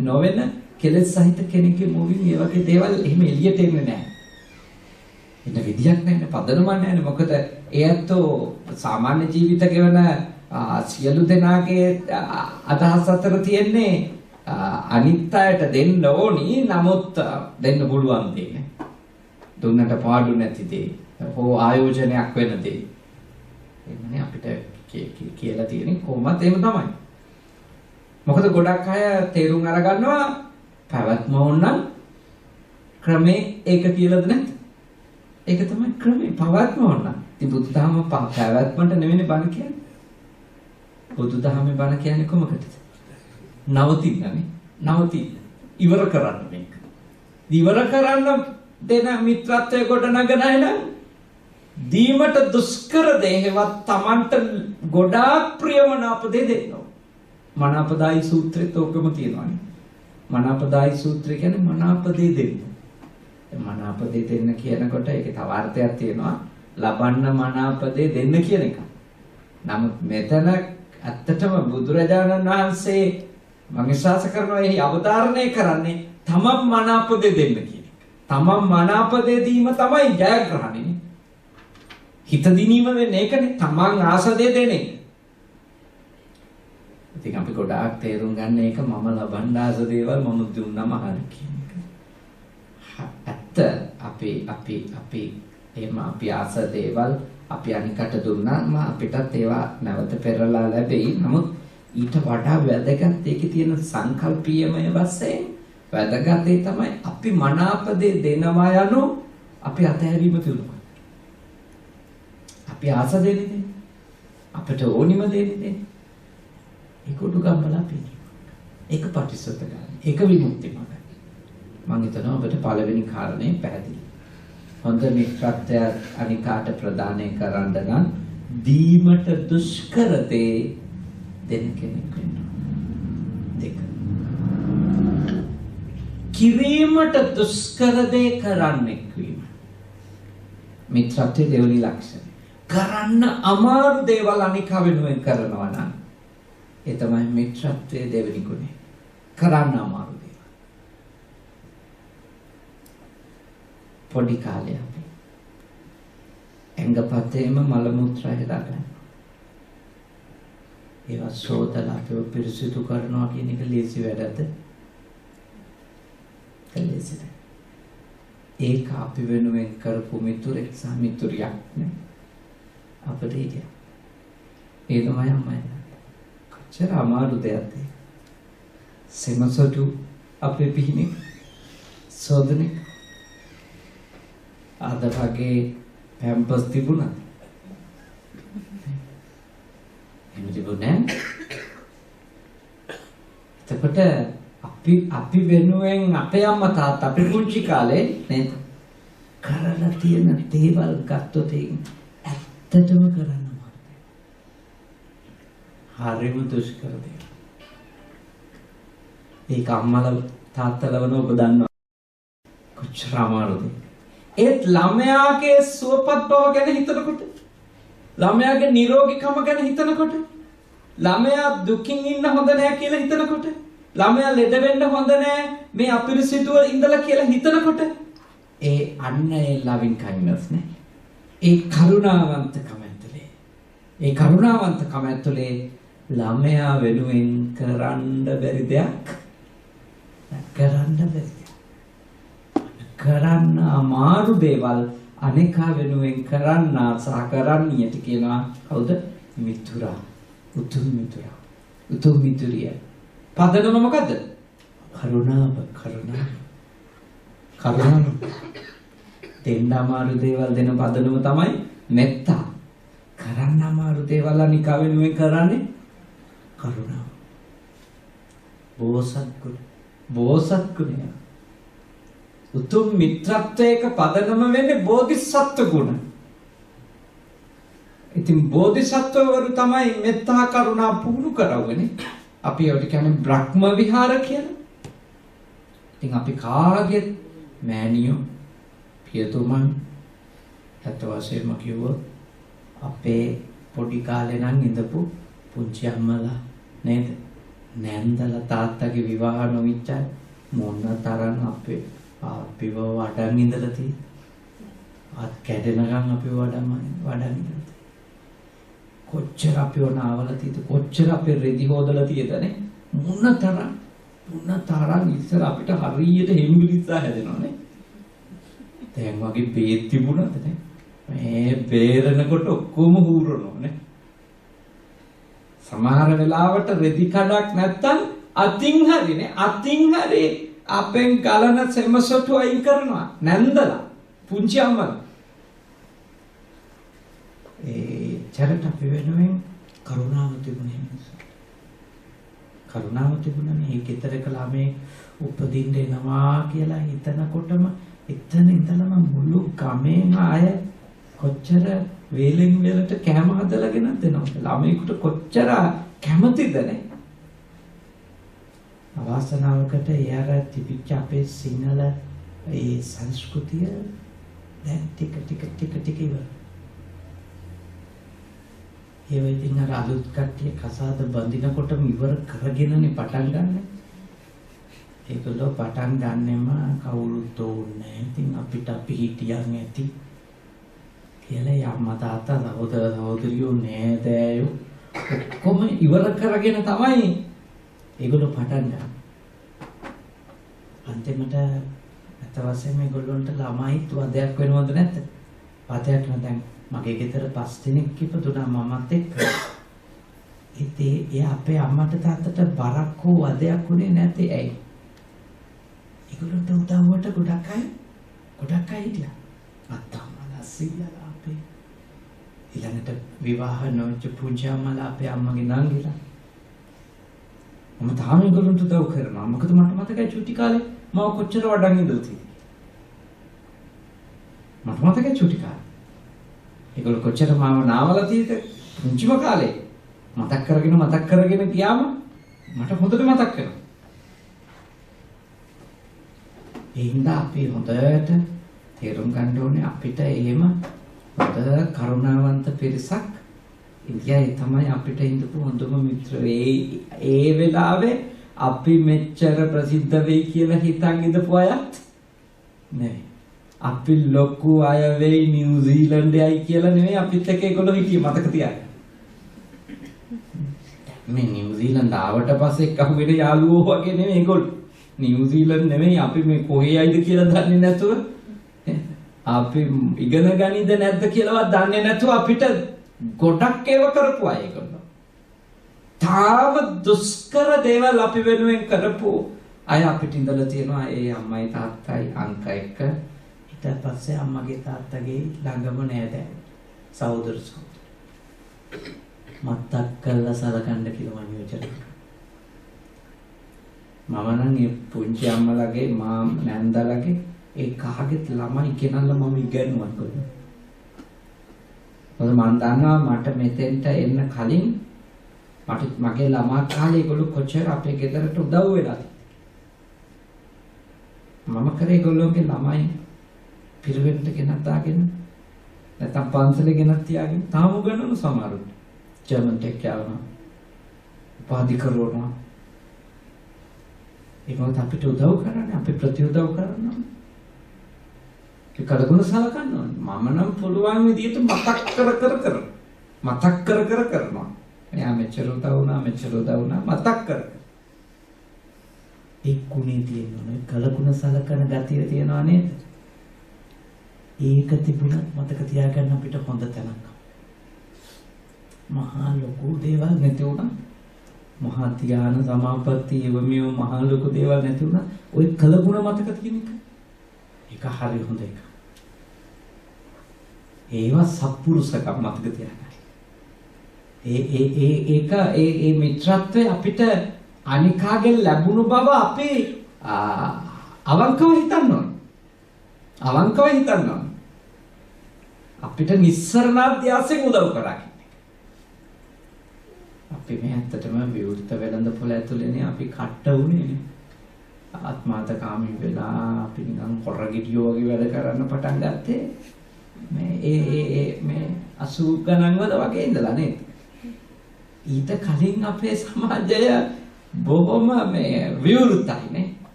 නොවන කෙලෙස් සහිත කෙනෙක්ගේ මුවින් ඒ වගේ දේවල් එහෙම එළියට එන්නේ නැහැ. එන්න විදියක් නැහැ, පදනමක් නැහැ. මොකද ඒත්තෝ සාමාන්‍ය ජීවිත ගෙවන සියලු දෙනාගේ අදහස් අතර තියෙන්නේ අනිත් අයට දෙන්න ඕනි, නමුත් දෙන්න පුළුවන් දේ. දුන්නට පාඩු නැති දේ හෝ ආයෝජනයක් වෙන දේ. එන්නේ අපිට කියලා තියෙන්නේ කොහොමද එහෙම තමයි. මොකද ගොඩක් අය තේරුම් අරගන්නවා පැවැත්ම ඕනනම් ක්‍රමේ ඒක කියලාද නැද්ද? ඒක තමයි ක්‍රමේ පැවැත්ම ඕනනම්. ඉතින් බුදුදහම පැවැත්මට නෙවෙයි බණ කියන්නේ. බුදුදහමේ බණ කියන්නේ කොමකටද? නවතින්නනේ. නවතින්න. ඉවර කරන්න මේක. ඉවර කරන්න දෙන මිත්‍රත්වය කොට නගන අය නම් දීමට දුෂ්කර දේවත් Tamanට ගොඩාක් ප්‍රියමනාප දෙයක් දෙනවා. මනාපදායි සූත්‍රෙත් ඕකම තියෙනවානේ. මනාපදායි සූත්‍රය කියන්නේ මනාප දේ දෙන්න. මනාප දේ දෙන්න කියනකොට ඒකේ තව අර්ථයක් තියෙනවා. ලබන්න මනාප දේ දෙන්න කියන එක. නමුත් මෙතන ඇත්තටම බුදුරජාණන් වහන්සේ මම විශ්වාස කරනවා එහි අවධාරණය කරන්නේ තමන් මනාප දේ දෙන්න කියන එක. තමන් මනාප දේ දීම තමයි ජයග්‍රහණය. හිත දිනීම වෙන්නේ ඒකනේ. තමන් ආස දේ දෙන එක. ඉතින් අපි ගොඩාක් තේරුම් ගන්න එක මම ලබන්න ආස දේවල් මම දුන්නම අහන්න කියන එක. ඇත්ත අපි එහෙම අපි ආස දේවල් අපි අනිකට දුන්නාම අපිටත් ඒවා නැවත පෙරලා ලැබෙයි. නමුත් ඊට වඩා වැදගත් ඒකේ තියෙන සංකල්පීයමය වශයෙන් වැදගත් දේ තමයි අපි මනාප දේ දෙනවා යනු අපි අතහැරීම තුනක්. අපි ආස දෙන්නේ අපිට ඕනිම දෙන්නේ ඒක උඩුගම්මලා පිළිගන්න. ඒක පටිසොත ගන්න. ඒක විමුක්ති මාර්ගය. මම හිතනවා ඔබට පළවෙනි කාරණේ පැහැදිලි. හොඳ මිත්‍රත්වය අනිකාට ප්‍රදානය කරන්න නම් දීමට දුෂ්කර දේ දෙන කෙනෙක් වෙන්න. දෙක. කිරීමට දුෂ්කර දේ කරන්නෙක් වීම. මිත්‍රත්වයේ දෙවෙනි ලක්ෂණය. කරන්න අමාරු දේවල් අනිකා වෙනුවෙන් කරනවා නම් ඒ තමයි මිත්‍රත්වයේ දෙවෙනි ගුණය. කරන්න අමාරු දේවල්. පොඩි කාලේ අපි ඇඟපතේම මල මුත්‍රා හදා ගන්න. ඒවා සෝදලා අපිව පිරිසිදු කරනවා කියන එක ලේසි වැඩද? ලේසිද? ඒක අපි වෙනුවෙන් කරපු මිතුරෙක් සහ මිතුරියක් නේ. අපිට හිටියා. ඒ තමයි අම්මයි. කොච්චර අමාරු දෙයක්ද? සෙමසොටු අපේ පිහිනේ සෝදනේ අද වගේ පැම්පස් තිබුණා. එහෙම තිබුණේ එතකොට අපි වෙනුවෙන් අපේ අම්මා තාත්තා අපි පුංචි කාලේ නේද කරලා තියෙන දේවල් ගත්තොත් ඇත්තටම කරන්න අමාරුයි. හරිම දුෂ්කර දෙයක්. ඒක අම්මලා තාත්තලවන ඔබ දන්නවා කොච්චර අමාරුද. ඒත් ළමයාගේ සුවපත් බව ගැන හිතනකොට, ළමයාගේ නිරෝගීකම ගැන හිතනකොට, ළමයා දුකින් ඉන්න හොඳ නැහැ කියලා හිතනකොට, ළමයා ලෙඩ වෙන්න හොඳ නැහැ මේ අපිරිසිදුව ඉඳලා කියලා හිතනකොට ඒ අන්න ඒ loving kindness නේ. ඒ කරුණාවන්තකම ඇතුලේ ළමයා වෙනුවෙන් කරන්න බැරි දෙයක් කරන්න අමාරු දේවල් අනේකා වෙනුවෙන් කරන්න ආසා කරන්නියට කියනවා කවුද? මිතුරා. උතුම් මිතුරිය. පදනම මොකද්ද? කරුණාව. දෙන්න අමාරු දේවල් දෙන පදනම තමයි මෙත්තා. කරන්න අමාරු දේවල් අනිකා වෙනුවෙන් කරන්නේ කරුණාව. බෝසත් ගුණය. උතුම් මිත්‍රත්වයක පදනම වෙන්නේ බෝධිසත්ව ගුණ. ඉතින් බෝධිසත්වවරු තමයි මෙත්තා කරුණා පුහුණු කරවන්නේ. අපි ඒවට කියන්නේ බ්‍රහ්ම විහාර කියලා. ඉතින් අපි කාගේ මෑණියෝ පියතුමන් ඇත්ත වශයෙන්ම කිව්වොත් අපේ පොඩි කාලේ නම් ඉඳපු පුංචි අම්මලා නේද? නැන්දලා තාත්තගේ විවාහ නොවිච්ච මොන තරම් අපිව වඩන් ඉඳලා තියෙන්නේ. අත් කැඩෙනකන් අපිව වඩන් ඉඳලා. කොච්චර අපිව නාවලා තියෙද, කොච්චර අපේ රෙදි හොදලා තියෙදනේ. මොන තරම් ඉස්සර අපිට හරියට හෙම්බිරිස්සා හැදෙනවනේ. දැන් වගේ බේත් තිබුණාද නේ? මේ බේරනකොට ඔක්කොම හූරනෝනේ. සමහර වෙලාවට රෙදි කඩක් නැත්තම් අතින් හරි අපෙන් ගලන සෙමසොටු අයින් කරනවා නැන්දලා පුංචි අම්මලා. ඒ චරිත අපි වෙනුවෙන් කරුණාව තිබුණේ නිසා. කරුණාව තිබුණනේ ඒ ගෙදරක ළමේ උපදින්න එනවා කියලා හිතනකොටම එතන ඉඳලම මුළු ගමේම අය කොච්චර වේලෙන් වේලට කැම හදලාගෙන දෙනවද? ළමයෙකුට කොච්චර කැමතිදනේ. අවාසනාවකට යාර තිබිච්ච අපේ සිංහල ඒ සංස්කෘතිය දැන් ටික ඉවර. ඒ වෙදින් අර අලුත් කට්ටිය කසාද බඳිනකොටම ඉවර කරගෙනනේ පටන් ගන්න. ඒකලෝ පටන් ගන්නෙම කවුරුත් ඕනේ. ඉතින් අපිට අපි හිටියන් ඇති කියලා යම්මා තාත්තා සහෝදර සහෝදරියෝ නෑදෑයෝ ඔක්කොම ඉවර කරගෙන තමයි ඒගොල්ලෝ පටන් ගන්න. අන්තිමට අත වශයෙන් මේගොල්ලන්ට ළමයිත් වදයක් වෙනවද නැද්ද? වදයක් නෑ. දැන් මගේ ගෙදර 5 දිනක් ඉපදුනා මමත් එක්ක. ඉතින් ඒ අපේ අම්මට තාත්තට බරක් හෝ වදයක් උනේ නැති ඇයි? ඒගොල්ලන්ට උදව්වට ගොඩක් අය හිටියා. අත්තම්මලා සීයලා අපේ ඊළඟට විවාහ නොවෙච්ච පුංචිම්මලා අපේ අම්මගේ නංගිලා. මම තාම ඒගොල්ලන්ට උදව් කරනවා. මොකද මට මතකයි චුටි කාලේ මම කොච්චර වඩන් ඉඳලා තියෙන්නේ. මට මතකයි චුටි කාලේ. ඒගොල්ලෝ කොච්චර මාව නාවලා තියෙද පුංචිම කාලේ. මතක් කරගෙන ගියාම මට හොඳට මතක් වෙනවා. ඒ හින්දා අපි හොඳට තේරුම් ගන්න ඕනේ අපිට එහෙම හොඳ කරුණාවන්ත පිරිසක් ඉන්දියාවේ තමයි අපිට ඉඳපු හොඳම මිත්‍රයෝ. ඒ වෙලාවේ අපි මෙච්චර ප්‍රසිද්ධ වෙයි කියලා හිතන් ඉඳපු අයත් නෙවෙයි. අපි ලොකු අය වෙයි නිව්සීලන්තයයි කියලා නෙවෙයි අපිත් එක්ක ඒගොල්ලෝ හිටියේ මතක තියාගන්න. මේ නිව්සීලන්ත ආවට පස්සේ කහුවෙන යාළුවෝ වගේ නෙවෙයි ඒගොල්ලෝ. නිව්සීලන්ත නෙවෙයි අපි මේ කොහේ යයිද කියලා දන්නේ නැතුව අපි ඉගෙන ගනිද නැද්ද කියලාවත් දන්නේ නැතුව අපිට ගොඩක් ඒව කරපු අය ඒගොල්ලෝ. තාම දුෂ්කර දේවල් අපි වෙනුවෙන් කරපු අය අපිට ඉඳලා තියෙනවා. ඒ අම්මයි තාත්තයි අංක එක. ඊට පස්සේ අම්මගේ තාත්තගේ ළඟම නෑද සහෝදරසෝ. මතක් කරලා සලකන්න කියලා මම යෝජනා කරා. මම නම් මේ පුංචි අම්මලාගේ මාම් නැන්දලාගේ ඒ කාගෙත් ළමයි කෙනල්ලා මම ඉගෙනුවා කොහොමද? මම දන්නවා මට මෙතෙන්ට එන්න කලින් මගේ ළමා කාලේ ඒගොල්ලෝ කොච්චර අපේ ගෙදරට උදව් වෙලාද? මම කරේ ඒගොල්ලෝගේ ළමයි පිරිවෙන්ට ගෙනත් දාගෙන නැත්නම් පන්සලේ ගෙනත් තියාගෙන තාම උගන්වන සමහරුත් ජර්මන් ටෙක් යවනවා. උපාධි කරනවා. ඒකත් අපිට උදව් කරන්නේ අපි ප්‍රතිඋදව් කරනවා. ඒ කලගුණ සලකන්න ඕනේ. මම නම් පුළුවන් විදිහට මතක් කර කරනවා. එයා මෙච්චර උදව් වුණා මතක් කර. ඒ ගුණේ තියෙනවනේ කලගුණ සලකන ගතිය තියෙනවා නේද? ඒක තිබුණත් මතක තියාගන්න අපිට හොඳ තැනක්. මහා ලොකු දේවල් නැති වුණා. මහා ධ්‍යාන සමාපatti එවමියෝ මහා ලොකු දේවල් නැති වුණා. ওই කලගුණ මතක තියෙන එක. ඒක හරි හොඳ එක. ඒවා සත්පුරුෂකම් මතක තියාගන්න. ඒ මිත්‍රත්වය අපිට අනිකාගෙන් ලැබුණු බව අපි අවංකව හිතන්න ඕනේ. අපිට නිස්සරණාධ්‍යාසයෙන් උදව් කරා. අපි මේ ඇත්තටම විවෘත වෙළඳ පොළ ඇතුළේනේ අපි කට්ට උනේ. ආත්මාර්ථකාමී වෙලා අපි නිකන් කොරගෙඩියෝ වගේ වැඩ කරන්න පටන් ගත්තේ මේ 80 ගණන් වල වගේ ඉඳලා නේද? ඊට කලින් අපේ සමාජය බොහොම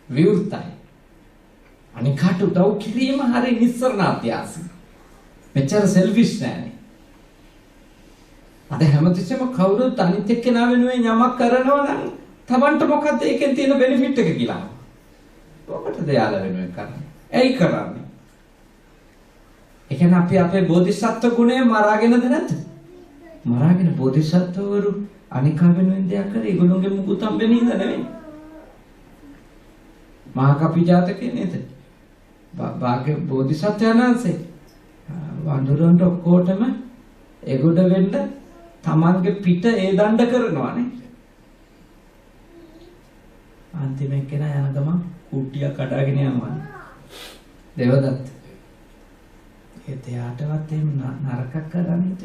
විවෘතයි. අනිකට උදව් කිරීම හරිය නිස්සරණාධ්‍යාසය. මෙච්චර සෙල්ෆිෂ් නෑනේ. අද හැමතිස්සෙම කවුරුත් අනිත් එක්කෙනා වෙනුවෙන් යමක් කරනවා නම් Tamanට මොකද්ද ඒකෙන් තියෙන බෙනිෆිට් එක කියලා. ඔබට යාළ වෙනුවෙන් කරන්නේ. ඇයි කරන්නේ? ඒ කියන්නේ අපි අපේ බෝධිසත්ව ගුණය මරාගෙනද නැද්ද? මරාගෙන බෝධිසත්වවරු අනිකා වෙනුවෙන් දෙයක් කරේ ඒගොල්ලෝගේ මුකුත් හම්බෙන්නේ නෙවෙයි. මහා කපි ජාතකයේ නේද? භාග්‍ය බෝධිසත්වයන්න්සේ වඳුරන්ට ඔක්කොටම එගොඩ වෙන්න තමන්ගේ පිට ඒ දණ්ඩ කරනවානේ. අන්තිමේ කෙනා යන ගමන් කුට්ටියක් කඩාගෙන යනවා. දේවදත්ත. ඒ තයාටවත් එහෙම නරකක් කරන්නේ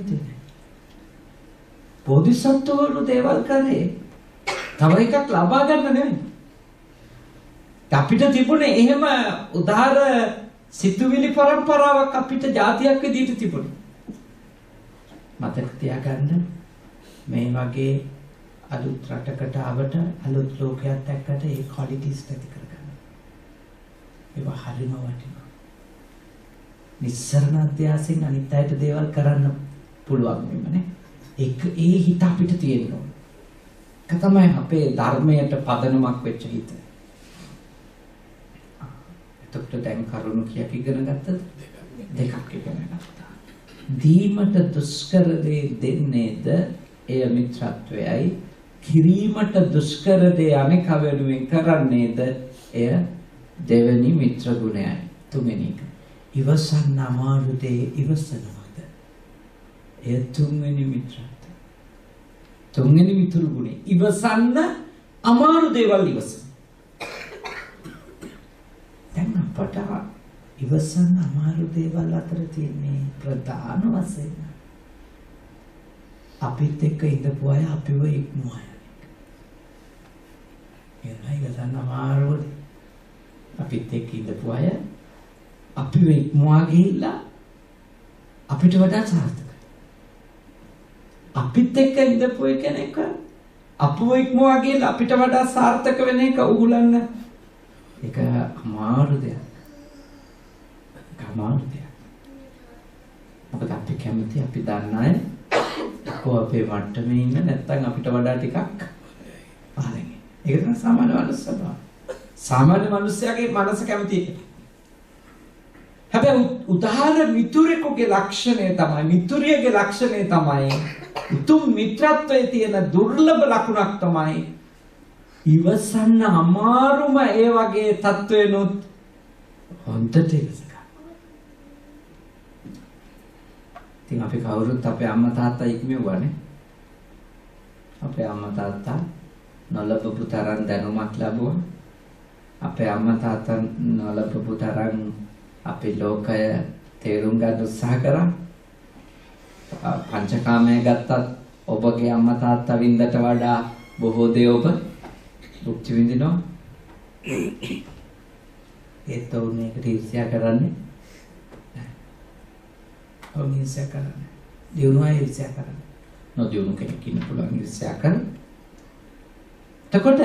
නැහැ. බෝධිසත්වවරු දේවල් කරේ තව එකක් ලබා ගන්න නෙවෙයි. අපිට තිබුණේ එහෙම උදාර සිතුවිලි පරම්පරාවක් අපිට જાතියක් විදිහට තිබුණා. මතක තියාගන්න මේ වගේ අලුත් රටකට ආවට අලුත් ලෝකයක් එක්කට ඒ ක්වොලිටිස් ඇති කරගන්න. ඒක හරිම වටිනවා. නිස්සරණ අධ්‍යාසයෙන් අනිත් අයට දේවල් කරන්න පුළුවන් වෙන්නේ. ඒක ඒ හිත අපිට තියෙන්න ඕන. ඒක තමයි අපේ ධර්මයට පදනමක් වෙච්ච හිත. එතකොට දැන් කරුණු කීයක් ඉගෙන ගත්තද? දෙකක් ඉගෙන ගත්තා. දීමට දුෂ්කර දේ දෙන්නේද එය මිත්‍රත්වයයි. කිරීමට දුෂ්කර දේ අනෙක වෙනුවෙන් කරන්නේද එය දෙවෙනි මිත්‍ර ගුණයයි. තුන්වෙනි එක. ඉවසන්න අමාරු දේ ඉවසනවාද? එය තුන්වෙනි මිත්‍රත්වය. තුන්වෙනි මිත්‍ර ගුණය. ඉවසන්න අමාරු දේවල් ඉවසන. දැන් අපට ඉවසන්න අමාරු දේවල් අතර තියෙන්නේ ප්‍රධාන වශයෙන් අපිත් එක්ක ඉඳපු අය අපිව ඉක්මවා යන එක. ඒනයි ඉවසන්න අමාරු. අපිත් එක්ක ඉඳපු අය අපිව ඉක්මවා ගිහිල්ලා අපිට වඩා සාර්ථකයි. අපිත් එක්ක ඉඳපු කෙනෙක් අපව ඉක්මවා ගිහිල්ලා අපිට වඩා සාර්ථක වෙන එක උහුලන්න ඒක අමාරු දෙයක්. අමාරු දෙයක්. මොකද අපි කැමති අපි දන්න අය කො අපේ මට්ටමේ ඉන්න නැත්නම් අපිට වඩා ටිකක් පහළින්. ඒක තමයි සාමාන්‍ය මනුස්ස ස්වභාවය. සාමාන්‍ය මනුස්සයාගේ මනස කැමති එක. හැබැයි උදාහරණ මිතුරෙකුගේ ලක්ෂණය තමයි මිතුරියගේ ලක්ෂණය තමයි උතුම් මිත්‍රත්වයේ තියෙන දුර්ලභ ලකුණක් තමයි ඉවසන්න අමාරුම ඒ වගේ තත්වෙනොත් හොඳට ඉවසගන්න. ඉතින් අපි කවුරුත් අපේ අම්මා තාත්තා ඉක්මවුවානේ. අපේ අම්මා තාත්තා නොලබපු තරම් දැනුමක් ලැබුවා. අපේ අම්මා තාත්තා නොලබපු තරම් අපේ ලෝකය තේරුම් ගන්න උත්සාහ කරා. පංචකාමය ගත්තත් ඔබගේ අම්මා තාත්තා වින්දට වඩා බොහෝ දේ ඔබ භුක්ති විඳිනවා. ඒත් උන්නේකට ඉර්ෂ්‍යා කරන්නේ. ඔවුන් ඉර්ෂ්‍යා කරන්නේ. දිනුවා ඉර්ෂ්‍යා කරන්නේ. නොදිනු කෙනෙක් ඉන්න පුළුවන් ඉර්ෂ්‍යා කරන. එතකොට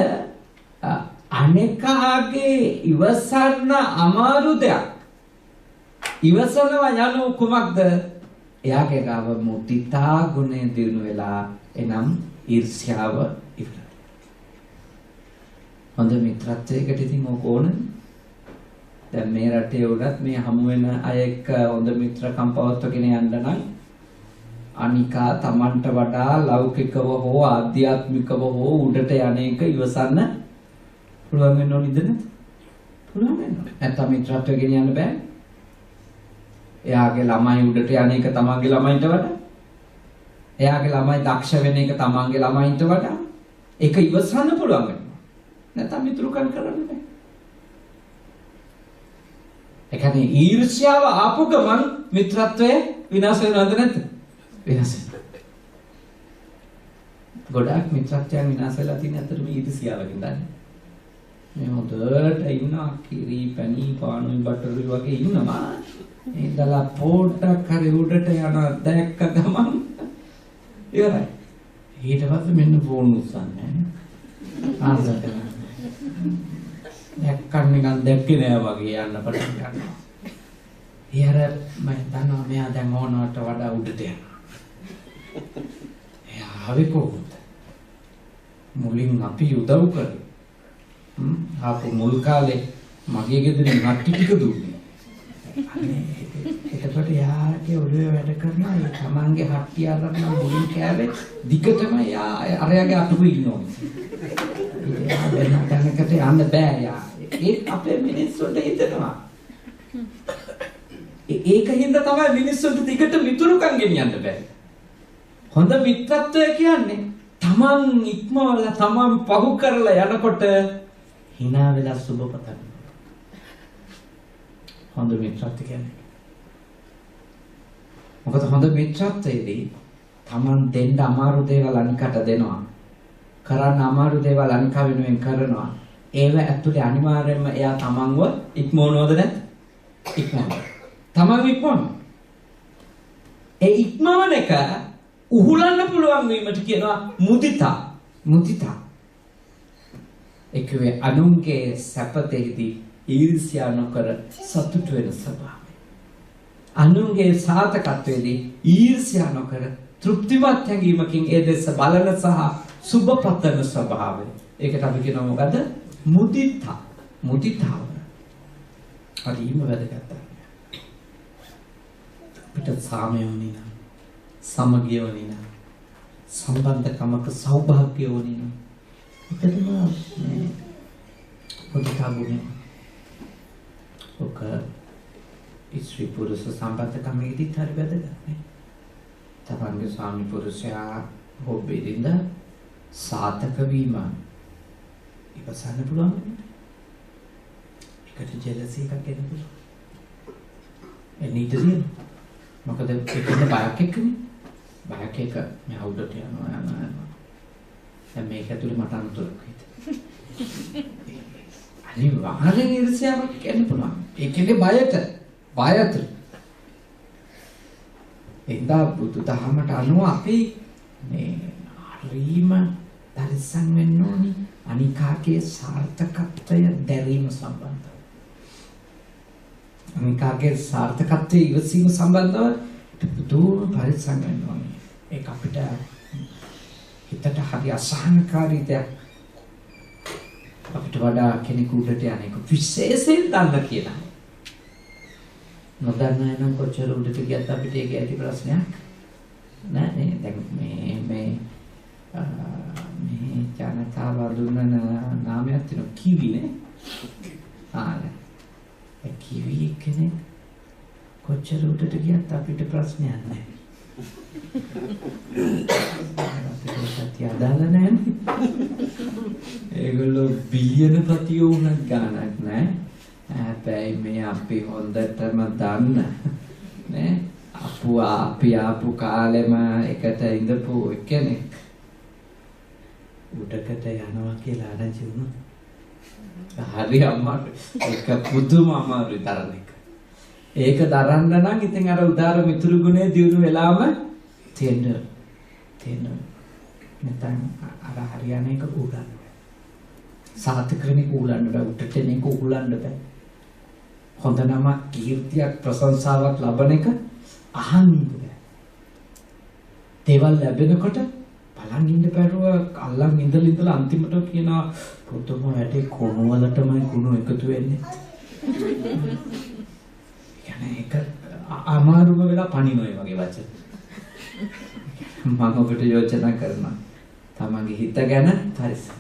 අනේකාගේ ඉවසන්න අමාරු දෙයක්. ඉවසනවා යනු කුමක්ද? එයාගේ ගාව මුදිතා ගුණය දිනු වෙලා එනම් ඊර්ෂ්‍යාව ඉවරයි. හොඳ මිත්‍රත්වයකට ඉතින් ඕක ඕනනේ. දැන් මේ රටේ උඩත් මේ හමු වෙන අය එක්ක හොඳ මිත්‍රකම් පවත්වගෙන යන්න නම් අනිකා Tamanට වඩා ලෞකිකව හෝ ආධ්‍යාත්මිකව හෝ උඩට යන එක ඉවසන්න පුළුවන් වෙන්න ඕනිද නැද්ද? පුළුවන් වෙන්න ඕනේ. නැත්නම් මිත්‍රත්වය ගෙන යන්න බෑ. එයාගේ ළමයි උඩට යන එක තමන්ගේ ළමයින්ට වඩා එයාගේ ළමයි දක්ෂ වෙන එක තමන්ගේ ළමයින්ට වඩා ඒක ඉවසන්න පුළුවන් වෙනවා. නැත්නම් මිතුරුකම් කරන්න බෑ. ඒ කියන්නේ ඊර්ෂ්‍යාව ආපු ගමන් මිත්‍රත්වය විනාශ වෙනවද නැද්ද? විනාශ වෙනවා. ගොඩාක් මිත්‍රත්වයන් විනාශ වෙලා තියෙන අතරම ඊර්ෂ්‍යාවකින් දන්නේ. මේ හොඳට ඉන්නවා කිරි පැණි පානුයි බටරි වගේ ඉන්නවා. ඉඳලා පොඩ්ඩක් හරි උඩට යන දැක්ක ගමන් ඉවරයි. ඊට පස්සේ මෙන්න ෆෝන් උස්සන්නේ. ආන්සර් කරනවා. දැක්කන් නිකන් දැක්කේ නෑ වගේ යන්න පටන් ගන්නවා. ඊයර මම දන්නවා මෙයා දැන් ඕනවට වඩා උඩට යනවා. එයා ආවේ කොහොමද? මුලින් අපි උදව් කරේ. ආපු මුල් කාලේ මගේ ගෙදරින් නට්ටි ටික දුන්නේ. එතකොට යාගේ ඔළුවේ වැඩ කරනවා ඒ තමන්ගේ හට්ටිය අරගෙන මුලින් කෑවේ දිගටම යා අරයාගේ අතුරු ඉන්නවා. යා වෙන තැනකට යන්න බෑ යා. ඒක අපේ මිනිස්සුන්ට හිතෙනවා. ඒකින්ද තමයි මිනිස්සුන්ට දිගට මිතුරුකම් ගෙනියන්න බෑ. හොඳ මිත්‍රත්වය කියන්නේ තමන් ඉක්මවලා තමන් පහු කරලා යනකොට hina වෙලා සුබ පතන. හොඳ මිත්‍රත්වය කියන්නේ. මොකද හොඳ මිත්‍රත්වයේදී තමන් දෙන්න අමාරු දේවල් අනිකට දෙනවා. කරන්න අමාරු දේවල් අනික වෙනුවෙන් කරනවා. ඒව ඇතුලේ අනිවාර්යයෙන්ම එයා තමන්ව ඉක්මවනවද නැද්ද? ඉක්මවනවා. තමන් ඉක්මවනවා. ඒ ඉක්මවන එක උහුලන්න පුළුවන් වීමට කියනවා මුදිතා. මුදිතා. ඒකේ අනුන්ගේ සැපතේදී ඊර්ෂ්‍යා නොකර සතුට වෙන ස්වභාවය. අනුන්ගේ සාතකත්වයේදී ඊර්ෂ්‍යා නොකර තෘප්තිමත් හැඟීමකින් ඒ දෙස බලන සහ සුබපතන ස්වභාවය. ඒකට අපි කියනවා මොකද? මුදිතා. මුදිතාව. හරිම වැදගත්. අපිට සාමය වුණේ නම්, සමගිය වුණේ නම්, සම්බන්ධකමක සෞභාග්‍ය වුණේ නම්, ඒකටම මේ මුදිතා ගුණය. ඔක ස්ත්‍රී පුරුෂ සම්බන්ධකමේදී හරි වැදගත් නේ. තමන්ගේ ස්වාමි පුරුෂයා හොබ්බෙදින්ද සාතක වීම ඉවසන්න පුළුවන්. ඒකට ජෙලසි එකක් එන්න පුළුවන්. එන්නීටදී මොකද ඒකෙන් බයක් එක්කනේ. බයක් එක මම අවුඩට යනවා. දැන් මේක ඇතුලේ මට අනුතරක් හිත. අනිවාර්යෙන් ඉරිසියාවක් එන්න පුළුවන්. ඒකේ බයට එදා බුදුදහමට අනුව අපි මේ හරීම පරිස්සම් වෙන්න ඕනි අනිකාගේ සාර්ථකත්වය දැරීම සම්බන්ධව. අනිකාගේ සාර්ථකත්වයේ ඉවසීම සම්බන්ධව පුදුම පරිස්සම් වෙන්න ඕනි. ඒක අපිට හිතට හරි අසහනකාරී දෙයක්. අපිට වඩා කෙනෙකුට යන එක විශේෂයෙන් දන්න කියලා. නොදන්න අය නම් කොච්චර උඩට ගියත් අපිට ඒක ඇති ප්‍රශ්නයක් නෑ නේ. දැන් මේ ජනතාව දුන්න නාමයක් තියෙනවා කිවි නේ. ඒ කිවි කෙනෙක් කොච්චර උඩට ගියත් අපිට ප්‍රශ්නයක් නෑ. අපිට අදාළ නෑ. ඒගොල්ලෝ බිලියන පතියෝ උනත් ගානක් නෑ. හැබැයි මේ අපි හොඳටම දන්න නේ අපි ආපු කාලෙම එකට ඉඳපු කෙනෙක් උඩකට යනවා කියලා ආරංචි වුණා. හරි අමාරු. ඒක පුදුම අමාරුයි තරණ එක. ඒක දරන්න නම් ඉතින් අර උදාර මිතුරු ගුණේ දිනු වෙලාම තියෙන්න. නැත්නම් අර හරියන එක උගන්න. සාතකනේ උගන්න බෑ. උඩට එන එක උගන්න බෑ. හොඳ නමක් කීර්තියක් ප්‍රශංසාවක් ලබන එක අහන්න බෑ. දේවල් ලැබෙනකොට බලන් ඉන්න බැරුව අල්ලන් ඉඳලා අන්තිමට කියනවා පුදුම වැඩේ කොණු වලටමයි කුණු එකතු වෙන්නේ. යන්නේ ඒක අමාරුම වෙලා පණිනොයි වගේ වචන. මම ඔබට යෝජනා කරනවා. තමන්ගේ හිත ගැන පරිස්සම්.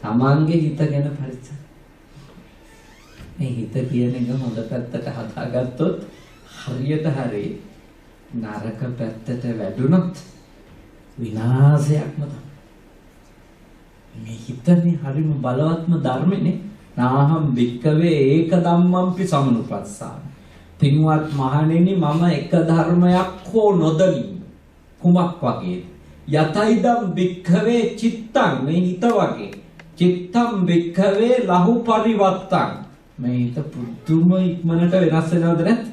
තමන්ගේ හිත ගැන පරිස්සම්. මේ හිත කියන එක හොඳ පැත්තට හදාගත්තොත් හරියට හරි නරක පැත්තට වැදුනොත් විනාශයක්ම තමයි. මේ හිතනේ හරිම බලවත්ම ධර්මනේ. නාහම් වික්කවේ ඒක ධම්මම්පි සමනුපස්සාන. පින්වත් මහණෙනි මම එක ධර්මයක් හෝ නොදනිමි. කුමක් වගේද? යතයිදම් වික්කවේ චිත්තං මේ හිත වගේ. චිත්තම් වික්කවේ ලහු පරිවත්තං මේ හිත පුදුම ඉක්මනට වෙනස් වෙනවද නැත්?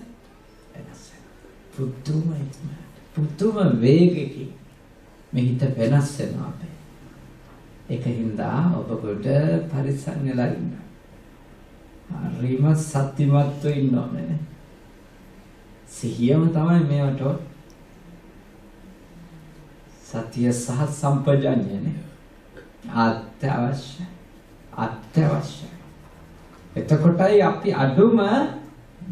වෙනස් වෙනවා. පුදුම වේගකින් මේ හිත වෙනස් වෙනවා අපේ. ඒකින්ද ඔබ කොට පරිස්සම් වෙලා ඉන්න. හරිම සත්‍යමත්ව ඉන්න ඕනේ. සිහියම තමයි මේවට සතිය සහ සම්පජඤ්ඤයනේ අත්‍යවශ්‍යයි. එතකොටයි අපි අඩුම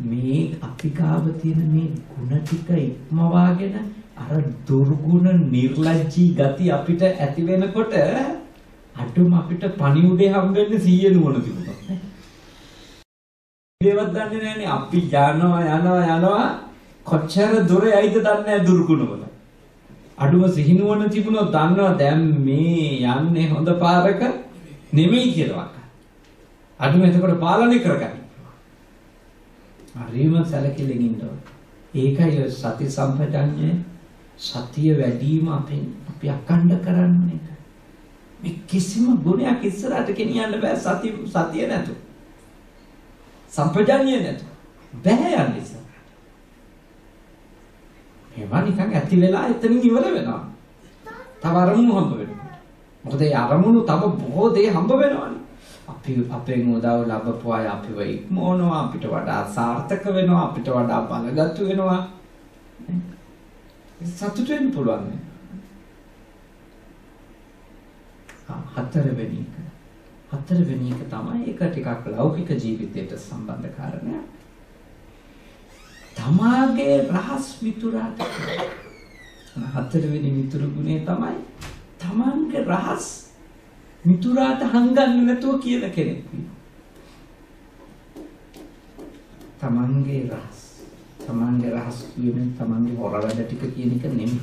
මේ අපි ගාව තියෙන මේ ಗುಣ ටික ඉක්මවාගෙන අර දුර්ගුණ නිර්ලජ්ජී ගති අපිට ඇති වෙනකොට අඩුම අපිට පණිවුඩේ හම්බෙන්නේ 100 නුවණ තිබුණා. ඒවත් දන්නේ නැහැනේ අපි යනවා කොච්චර දුර යයිද දන්නේ නැහැ දුර්ගුණ වල. අඩුම සිහිනුවණ තිබුණොත් දන්නවා දැන් මේ යන්නේ හොඳ පාරක නෙමෙයි කියලා. අඩුම එතකොට පාලනය කරගන්න. හරිම සැලකිලින් ඉන්න ඕනේ. ඒකයි සති සම්පජඤ්ඤය සතිය වැඩිම අපි අකණ්ඩ කරන්නේ. මේ කිසිම ගුණයක් ඉස්සරහට ගෙනියන්න බෑ සතිය නැතුව. සම්පජඤ්ඤය නැතුව. බෑ යන්නේ ඉස්සරහට. මේවා නිකන් ඇති වෙලා එතනින් ඉවර වෙනවා. තව අරමුණු හම්බ වෙනවා. මොකද ඒ අරමුණු තව බොහෝ දේ හම්බ වෙනවානේ. අපි අපෙන් උදව් ලැබපු අය අපිව ඉක්මවනවා, අපිට වඩා සාර්ථක වෙනවා, අපිට වඩා බලගත් වෙනවා. සතුට වෙන්න පුළුවන්. හතරවෙනි එක තමයි ඒක ටිකක් ලෞකික ජීවිතයට සම්බන්ධ කාරණයක්. තමාගේ රහස් මිතුරාට හතරවෙනි මිතුරු ගුණය තමයි තමන්ගේ රහස් මිතුරාට හංගන්න නැතුව කියන කෙනෙක්. තමන්ගේ රහස් කියන්නේ තමන්ගේ හොර වැඩ ටික කියන එක නෙමෙයි.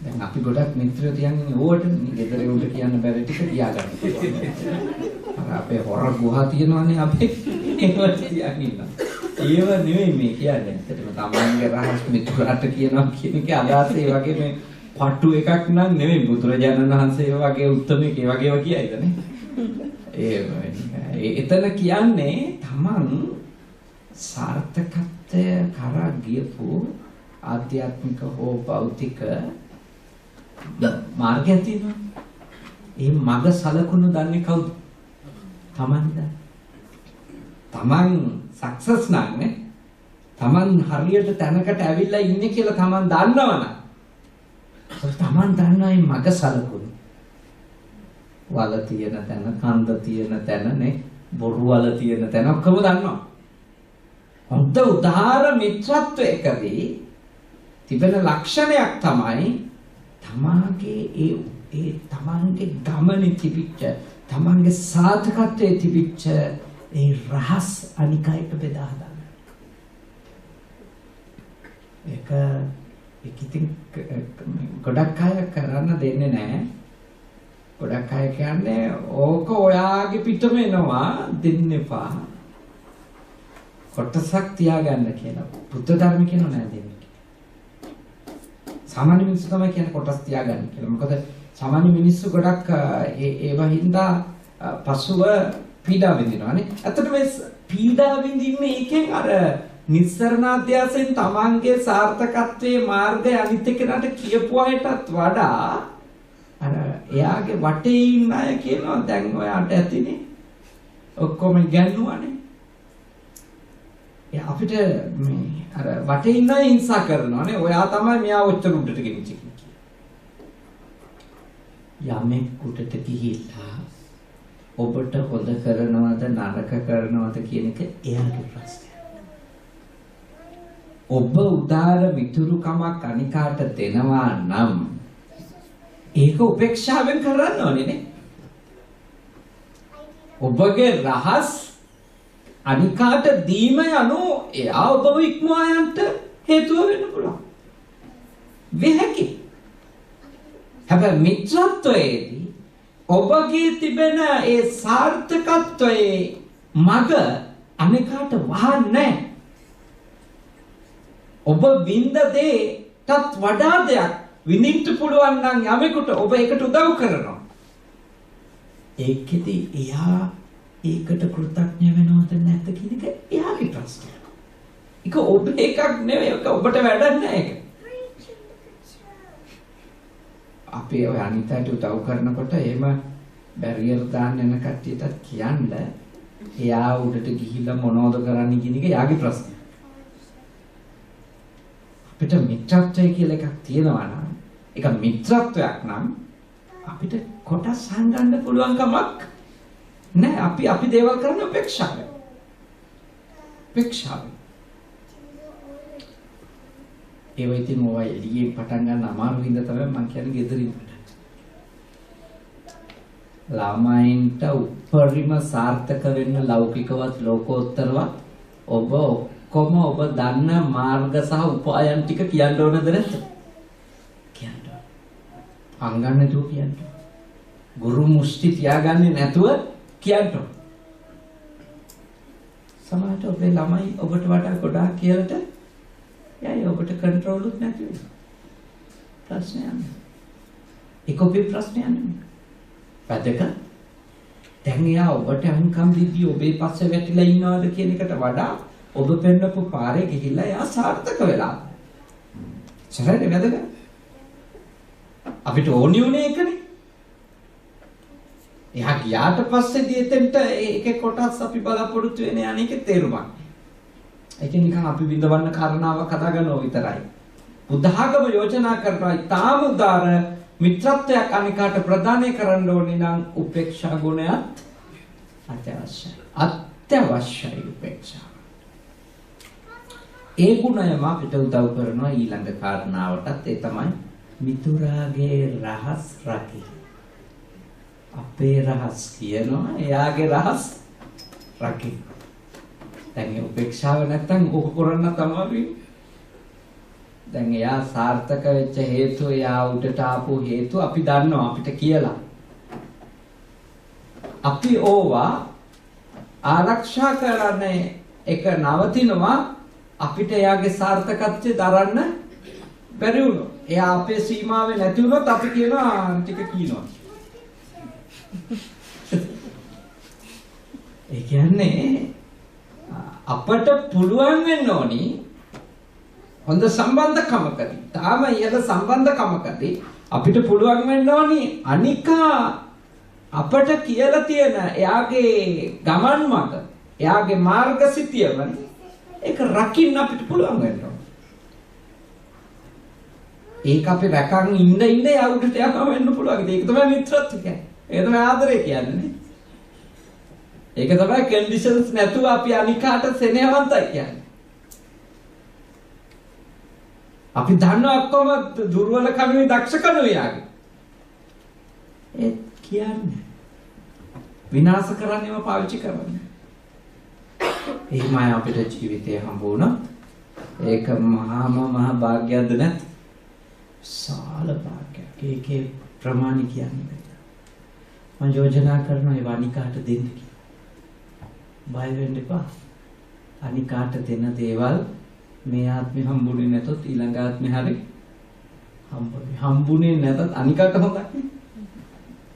දැන් අපි ගොඩක් මිත්‍රයෝ තියන්නේ ඕවට ගෙදර උන්ට කියන්න බැරි ටික තියාගන්න පුළුවන්. අර අපේ හොර ගුහා තියෙනවානේ අපේ ඒවට තියන්න. ඒව නෙමෙයි මේ කියන්නේ. ඇත්තටම තමන්ගේ රහස් මිතුරාට කියනවා කියන එක අදහස ඒ වගේ මේ පටු එකක් නන් නෙමෙයි. බුදුරජාණන් වහන්සේ වගේ උත්තමයෙක් ඒ වගේව කියයිද නේ? එතන කියන්නේ තමන් සාර්ථකත්වය කරා ගියපු ආධ්‍යාත්මික හෝ භෞතික මාර්ගය තියෙනවා. ඒ මඟ සලකුණු දන්නේ කවුද? තමන්ද. තමන් සක්සස් නැන්නේ. තමන් හරියට තැනකට ඇවිල්ලා ඉන්නේ කියලා තමන් දන්නවනම් තමන් දන්නයි මඟ සලකුණු. වල තියෙන තැන, කන්ද තියෙන තැන නේ, බොරු වල තියෙන තැන ඔක්කොම දන්නවා. හොඳ උදාර මිත්‍රත්වයකදී තිබෙන ලක්ෂණයක් තමයි තමාගේ ඒ තමන්ගේ ගමනේ තිබිච්ච, තමන්ගේ සාර්ථකත්වයේ තිබිච්ච ඒ රහස් අනිකයට බෙදා හදන්න. ඒක ඉතින් ගොඩක් අය කරන්න දෙන්නේ නැහැ. ගොඩක් අය කියන්නේ ඕක ඔයාගේ පිටම එනවා දෙන්න එපා. කොටසක් තියාගන්න කියලා. බුද්ධ ධර්ම කියනෝ නෑ දෙන්නේ. සාමාන්‍ය මිනිස්සු තමයි කියන්නේ කොටස් තියාගන්න කියලා. මොකද සාමාන්‍ය මිනිස්සු ගොඩක් ඒවා හින්දා පසුව පීඩා විඳිනවානේ. ඇත්තට මේ පීඩා විඳින්නේ ඒකෙන් අර නිස්සරණාධ්‍යාසයෙන් තමන්ගේ සාර්ථකත්වයේ මාර්ගය අනිත් එක්කනට කියපු අයටත් වඩා අර එයාගේ වටේ ඉන්න අය කියනවා දැන් ඔයාට ඇතිනේ. ඔක්කොම ඉගෙනුවානේ. අපිට මේ අර වටේ ඉන්න අය හිංසා කරනවානේ. ඔයා තමයි මෙයා ඔච්චර උඩට ගෙනිච්චේ කියලා. යමෙක් උඩට ගිහිල්ලා ඔබට හොඳ කරනවද නරක කරනවද කියන එක එයාගේ ප්‍රශ්නයක්. ඔබ උදාර මිතුරුකමක් අනිකාට දෙනවා නම් ඒක උපේක්ෂාවෙන් කරන්න ඕනේ නේ. ඔබගේ රහස් අනිකාට දීම යනු එයා ඔබව ඉක්මවා යන්න හේතුව වෙන්න පුළුවන්. වෙහැකි. හැබැයි මිත්‍රත්වයේදී ඔබගේ තිබෙන ඒ සාර්ථකත්වයේ මග අනිකාට වහන්නේ. ඔබ විඳ දෙයටත් වඩා දෙයක් විඳින්න පුළුවන් නම් යමෙකුට ඔබ ඒකට උදව් කරනවා. ඒකෙදි එයා ඒකට කෘතඥ වෙනවද නැද්ද කියන එක එයාගේ ප්‍රශ්නය. ඒක ඔබ එකක් නෙවෙයි. ඒක ඔබට වැඩක් නෑ ඒක. අපි ඔය අනිතට උදව් කරනකොට එහෙම බැරියර් දාන්න යන කට්ටියටත් කියන්න එයා උඩට ගිහිල්ලා මොනවද කරන්නේ කියන එක එයාගේ ප්‍රශ්නය. අපිට මිත්‍රත්වය කියලා එකක් තියෙනවා නම් ඒක මිත්‍රත්වයක් නම් අපිට කොටස් හංගන්න පුළුවන් කමක් නෑ. අපි දේවල් කරන උපේක්ෂාවෙන්. ඒ වෙයිතින් මොවයි එළියෙන් පටන් ගන්න අමාරු වින්ද තමයි මම කියන්නේ ගෙදරින් පටන්. ළමයින්ට උපරිම සාර්ථක වෙන්න ලෞකිකවත් ලෝකෝත්තරවත් ඔබ ඔක්කොම ඔබ දන්න මාර්ග සහ උපායන් ටික කියන්න ඕනද නැද්ද? කියන්න. අංගන්න නැතුව කියන්න. ගුරු මුස්ටි තියාගන්නේ නැතුව කියන්න. සමහරට ඔබේ ළමයි ඔබට වඩා ගොඩාක් කියලාට යයි ඔබට කන්ට්‍රෝලුත් නැති වෙනවා. ප්‍රශ්නයක් නෑ. ඒක ඔබේ ප්‍රශ්නයක් නෙමෙයි. වැදගත්. දැන් එයා ඔබට අහුම්කම් දීදී ඔබේ පස්සේ වැටිලා ඉන්නවද කියන එකට වඩා ඔබ පෙන්නපු පාරේ ගිහිල්ලා එයා සාර්ථක වෙලා. සරලව වැදගත්. අපිට ඕනි උනේ ඒකනේ. එයා ගියාට පස්සේදී එතෙන්ට ඒකේ කොටස් අපි බලාපොරොත්තු වෙන්නේ අනේකේ තේරුමක්. ඒක නිකන් අපි විඳවන්න කාරණාවක් කතා කරනවා විතරයි. බුද්ධාගම යෝජනා කරනවා ඊටාම උදාර මිත්‍රත්වයක් අනිකාට ප්‍රදානය කරන්න ඕනේ නම් උපේක්ෂා ගුණයත් අත්‍යවශ්‍යයි. අත්‍යවශ්‍යයි උපේක්ෂා. ඒ ගුණයම අපිට උදව් කරනවා ඊළඟ කාරණාවටත් ඒ තමයි මිතුරාගේ රහස් රකි. අපේ රහස් කියනවා එයාගේ රහස් රකි. දැන් උපේක්ෂාව නැත්තම් ඕක කරන්න තමයි. දැන් එයා සාර්ථක වෙච්ච හේතුව එයා උඩට ආපු හේතුව අපි දන්නවා අපිට කියලා. අපි ඕවා ආරක්ෂා කරන්නේ එක නවතිනවා අපිට එයාගේ සාර්ථකත්වය දරන්න බැරි වුණොත්. එයා අපේ සීමාවේ නැති වුණොත් අපි කියනවා ටික කියනවා. ඒ කියන්නේ අපට පුළුවන් වෙන්න ඕනි හොඳ සම්බන්ධකමකදී තාම ඉහළ සම්බන්ධකමකදී අපිට පුළුවන් වෙන්න ඕනි අනිකා අපට කියලා තියෙන එයාගේ ගමන් මඟ එයාගේ මාර්ගසිතියම ඒක රකින්න අපිට පුළුවන් වෙන්න ඕන. ඒක අපි රැකන් ඉන්න එයා උඩට යනවා වෙන්න පුළුවන්. ඒක තමයි මිත්‍රත්වය කියන්නේ. ඒක තමයි ආදරය කියන්නේ. ඒක තමයි කන්ඩිෂන්ස් නැතුව අපි අනිකාට සෙනෙහවන්තයි කියන්නේ. අපි දන්නවා ඔක්කොම දුර්වල කනුවේ දක්ෂ කනුවේ යාගේ. ඒ කියන්නේ විනාශ කරන්නේම පාවිච්චි කරන්නේ. එහෙමයි අපිට ජීවිතේ හම්බ වුණා. ඒක මහා භාග්‍යයක්ද නැත්? සාල භාග්‍යයක්. ඒකේ ප්‍රමාණ කියන්නේ. මම යෝජනා කරනවා ඒ අනිකාට දෙන්න කියලා. බය වෙන්න එපා. අනිකාට දෙන දේවල් මේ ආත්මේ හම්බුනේ නැතොත් ඊළඟ ආත්මේ හරි හම්බුනේ නැතත් අනිකට හොඳයි.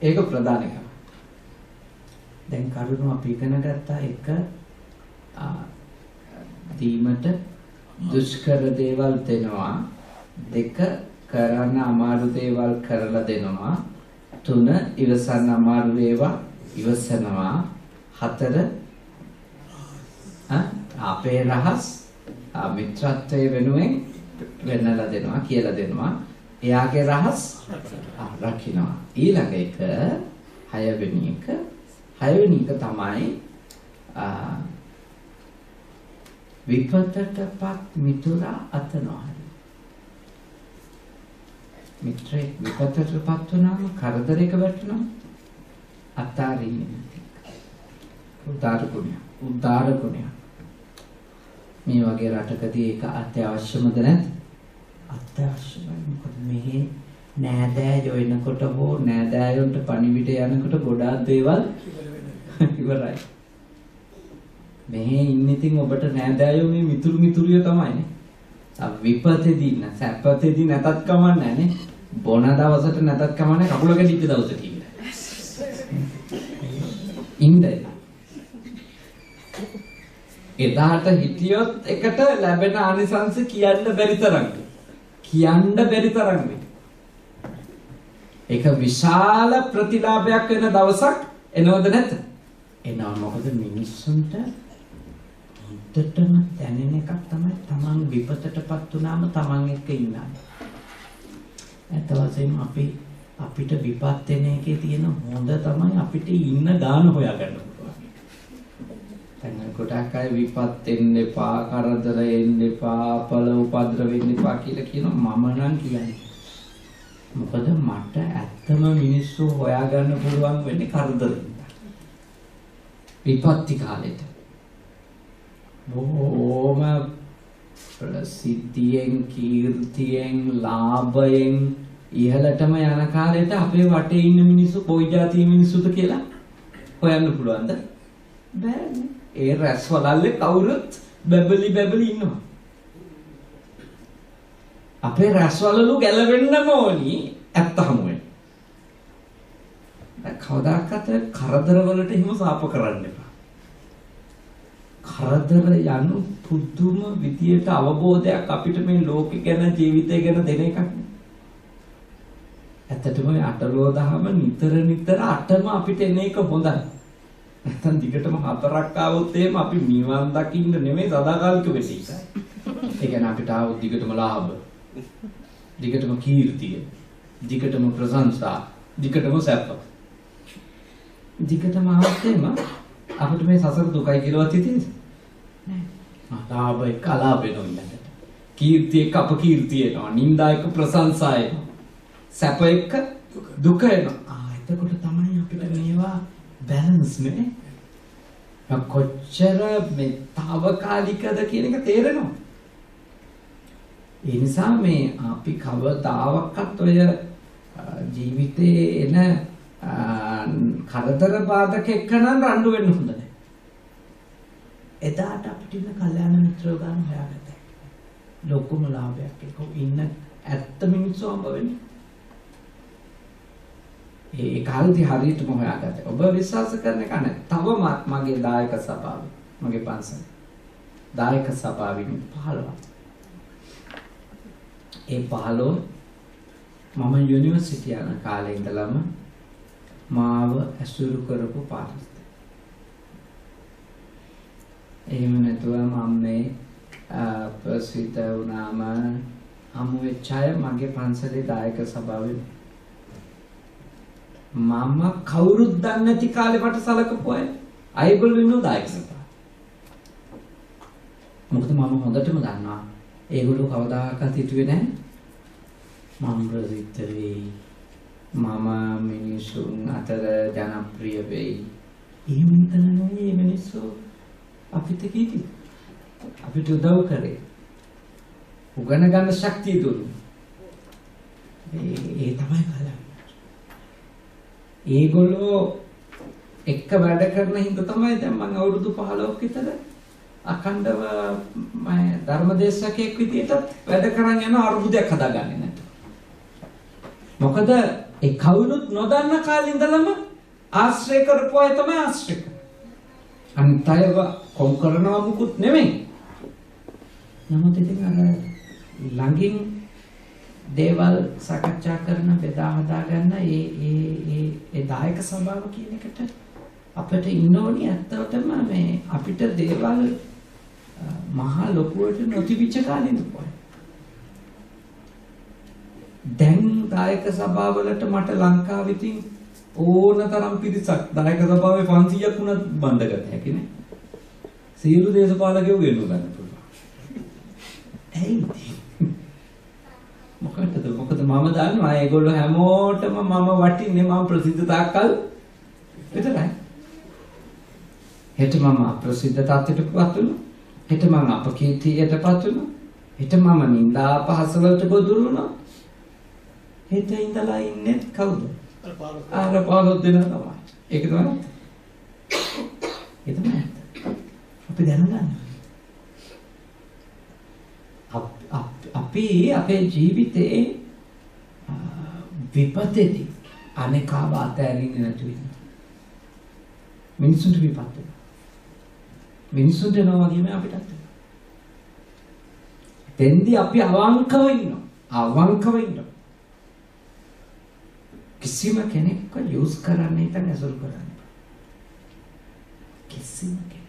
ඒක ප්‍රධාන එක. දැන් කරුණු අපි ඉගෙන ගත්තා එක දීමට දුෂ්කර දේවල් දෙනවා. දෙක කරන්න අමාරු දේවල් කරලා දෙනවා. තුන ඉවසන්න අමාරු ඒවා ඉවසනවා. හතර අපේ රහස් මිත්‍රත්වයේ වෙනුවෙන් වෙන්නලා දෙනවා කියලා දෙනවා. එයාගේ රහස් රකින්නවා. ඊළඟ එක හයවෙනි එක තමයි විපතටපත් මිතුරා අතනහරි. මිත්‍රේ විපතටපත් වුණාම කරදරයක වැටුණාම අතාරින්නේ නැති. උදාර ගුණය. මේ වගේ රටකදී ඒක අත්‍යවශ්‍යමද නැද්ද? අත්‍යවශ්‍යයි. මොකද මෙහි නෑදෑයෝ එනකොට හෝ නෑදෑයොන්ට පණිවිඩ යනකොට ගොඩාක් දේවල් ඉවරයි. මෙහි ඉන්න ඉතින් ඔබට නෑදෑයෝ මේ මිතුරියෝ තමයිනේ. විපතේදී නැ සැපතේදී නැතත් කමන්නේ නේ. බොන දවසට නැතත් කමන්නේ කකුල කැඩිච්ච දවසට ඉන්න. ඉන්නේ එදාට හිටියොත් එකට ලැබෙන ආනිසංස කියන්න බැරි තරම්. ඒක විශාල ප්‍රතිලාභයක් වෙන දවසක් එනවද නැද්ද? එනවා. මොකද මිනිස්සුන්ට හිතටම දැනෙන එකක් තමයි තමන් විපතටපත් වුණාම තමන් එක්ක ඉන්නයි. ඇත්ත වශයෙන්ම අපිට විපත් වෙන එකේ තියෙන හොඳ තමයි අපිට ඉන්න දාන හොයාගන්න. ගොඩක් අය විපත් එන්න එපා, කරදර එන්න එපා, අපල උපද්‍ර වෙන්න එපා කියලා කියනවා. මම නම් කියන්නේ. මොකද මට ඇත්තම මිනිස්සු හොයාගන්න පුළුවන් වෙන්නේ කරදරින්. විපත්ති කාලෙට. බොහොම ප්‍රසිද්ධියෙන්, කීර්තියෙන්, ලාභයෙන් ඉහළටම යන කාලෙට අපේ වටේ ඉන්න මිනිස්සු කොයි જાති මිනිස්සුද කියලා හොයන්න පුළුවන්ද? බෑනේ. ඒ රැස් වලල්ලේ කවුරුත් බබලි ඉන්නවා. අපේ රැස් වලලු ගැලවෙන්නම ඕනි ඇත්ත හමුවෙන්. කවදාකවත් කරදර වලට හිම සාප කරන්න එපා. කරදර යනු පුදුම විදියට අවබෝධයක් අපිට මේ ලෝකේ ගැන ජීවිතය ගැන දෙන එකක්. ඇත්තටම අටලෝ දහම නිතර අටම අපිට එන එක හොඳයි. නැත්නම් දිගටම හතරක් ආවොත් එහෙම අපි නිවන් දකින්න නෙමෙයි සදාකාලික වෙන්නේ. ඒ කියන්නේ අපිට ආවොත් දිගටම ලාභ, දිගටම කීර්තිය, දිගටම ප්‍රශංසා, දිගටම සැප. දිගටම ආවොත් එහෙම අපිට මේ සසර දුකයි කියලාවත් හිතෙන්නේ නෑ. ලාභ එක අලාභ වෙනවා ඊළඟට. කීර්තිය එක අපකීර්තිය එනවා, නිന്ദා එක ප්‍රශංසා එනවා, සැප එක දුක එනවා. එතකොට තමයි අපිට මේවා බැලන්ස් නේ. කොච්චර මේ తాවකාලිකද කියන එක තේරෙනවා. ඒ නිසා මේ අපි කවදාවත් ඔය ජීවිතේ එන කරදර බාධක එක්ක නම් රණ්ඩු වෙන්න හොඳ නැහැ. එදාට අපිට ඉන්න කල්යාණ මිත්‍රයෝ ගන්න හොයාගත්තා. ලොකුම ලාභයක් ඒක ඉන්න ඇත්ත මිනිස්සු හම්බ වෙන්නේ. ඒ කාලේදී හරියටම හොයාගත්තා. ඔබ විශ්වාස කරන එක නැහැ. තවමත් මගේ දායක සභාව, මගේ පන්සල දායක සභාවෙන් 15. ඒ 15 මම යුනිවර්සිටි යන කාලේ ඉඳලම මාව ඇසුරු කරපු පාරස්ත. එහෙම නැතුව මම මේ ප්‍රසිද්ධ වුණාම හමු වෙච්ච අය මගේ පන්සලේ දායක සභාවේ මම කවුරුත් දන්නේ නැති කාලේ මට සලකපු අය අයගොල්ලෝ ඉන්නෝ දායක සභාව. මොකද මම හොඳටම දන්නවා ඒගොල්ලෝ කවදාකවත් හිතුවේ නැහැ මම ප්‍රසිද්ධ වෙයි, මම මිනිසුන් අතර ජනප්‍රිය වෙයි. එහෙම හිතලා නෙවෙයි මිනිස්සු අපිට කීකි. අපිට උදව් කරේ. උගන ගන්න ශක්තිය දුන්නේ. ඒ තමයි කලාව. ඒගොල්ලෝ එක්ක වැඩ කරන හින්දා තමයි දැන් මම අවුරුදු 15ක් විතර අඛණ්ඩව මම ධර්මදේශකයෙක් විදියට වැඩ කරන් යන අරුබුදයක් හදාගන්නේ නැහැ. මොකද ඒ කවුරුත් නොදන්න කාලේ ඉඳලම ආශ්‍රය කරපු අය තමයි ආශ්‍රය කරන්නේ. අනිත් අයව කොම් කරනවා මුකුත් නෙමෙයි. නමුත් ඉතින් අර ළඟින් දේවල් සාකච්ඡා කරන බෙදා හදා ගන්න ඒ දායක සභාව කියන එකට අපිට ඉන්න ඕනි. ඇත්තටම මේ අපිට දේවල් මහා ලොකුවට නොතිබිච්ච කාලේ නුපුවා. දැන් දායක සභාවලට මට ලංකාවේ ඉතින් ඕනතරම් පිරිසක් දායක සභාවේ 500ක් වුණත් බණ්ඩගත හැකි නේ. සියලු දේශපාලකයෝ ගෙන්නු ගන්න පුළුවන්. ඇයි? මොකටද? මොකද මම දන්නවා ඒගොල්ලෝ හැමෝටම මම වටින්නේ මම ප්‍රසිද්ධ තාක්කල් විතරයි. හෙට මම ප්‍රසිද්ධ තාත්තටපත් වුණා. හෙට මම අපකීර්තියටපත් වුණා. හෙට මම නින්දා පහස වලට ගොදුරු වුණා. හෙට ඉඳලා ඉන්නේ කවුද? අර 15 දෙනා තමයි. ඒක තමයි. ඒක තමයි. අපි දැනගන්න. අපි අපේ ජීවිතේ විපතේදී අනේකාව අතහැරින්නේ නැතු වෙනවා. මිනිසුන්ට විපත් වෙනවා. මිනිසුන්ට එනවා වගේම අපිටත් වෙනවා. දෙන්දි අපි අවංකව ඉන්නවා. අවංකව ඉන්නවා. කිසිම කෙනෙක්ව යූස් කරන්න නැත්නම් ඇසුරු කරන්න. කිසිම කෙනෙක්.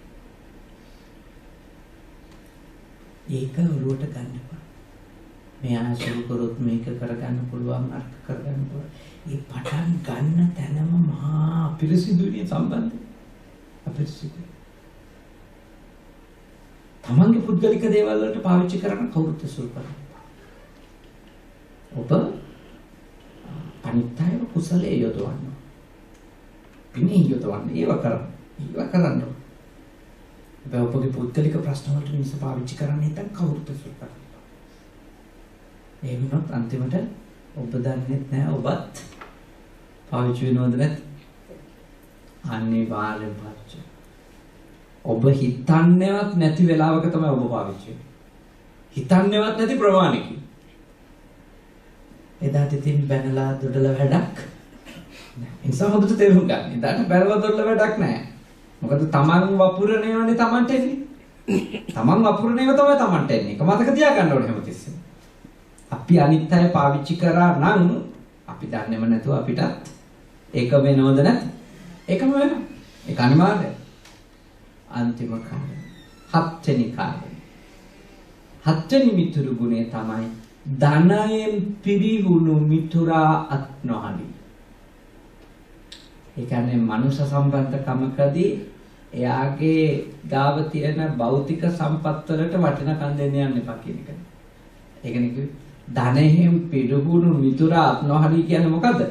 ඒක ඔළුවට ගන්න එපා. මෙයා ඇසුරු කරොත් මේක කරගන්න පුළුවන්, අර්ථ කරගන්න පුළුවන්. ඒ පටන් ගන්න තැනම මහා අපිරිසිදුනේ සම්බන්ධය. අපිරිසිදු. තමන්ගේ පුද්ගලික දේවල් වලට පාවිච්චි කරන කවුරුත් ඇසුරු කරන්න. ඔබ අනිත්‍යව කුසලයේ යොදවන්න. පිනේ යොදවන්න. ඒව කරන්න. ඔබගේ පුද්ගලික ප්‍රශ්න වලට මිනිස්සු පාවිච්චි කරන්නේ නැත්නම් කවුරුත් ඇසුරු කරන්න. ඒ වුණත් අන්තිමට ඔබ දන්නේ නැහැ ඔබත් පාවිච්චි වෙනවද නැත්? අනිවාර්යෙන් පාවිච්චි. ඔබ හිතන්නේවත් නැති වෙලාවක තමයි ඔබ පාවිච්චි වෙන්නේ. හිතන්නේවත් නැති ප්‍රමාණයකින්. එදාට ඉතින් බැනලා දොඩලා වැඩක් නෑ. ඒ නිසා හොඳට තේරුම් ගන්න. එදාට බැනලා දොඩලා වැඩක් නෑ. මොකද තමන් වපුරණේවනේ තමන්ට එන්නේ. තමන් වපුරණේව තමයි තමන්ට එන්නේ. ඒක මතක තියාගන්න ඕනේ හැමතිස්සෙම. අපි අනිත් අය පාවිච්චි කරා නම් අපි දන්නේම නැතුව අපිටත් ඒක වෙනවද නැත්? ඒකම වෙනවා. ඒක අනිවාර්යයි. අන්තිම කාරණය. හත්වෙනි කාරණය. හත්වෙනි මිතුරු ගුණය තමයි ධනයෙන් පිරිහුණු මිතුරා අත් නොහඬි. ඒ කියන්නේ මනුෂ්‍ය සම්බන්ධකමකදී එයාගේ ගාව තියෙන භෞතික සම්පත් වලට වටිනකම් දෙන්න යන්න එපා කියන එක. ඒ කියන්නේ ධනයෙන් පිරිහුණු මිතුරා අත් නොහඬි කියන්නේ මොකද්ද?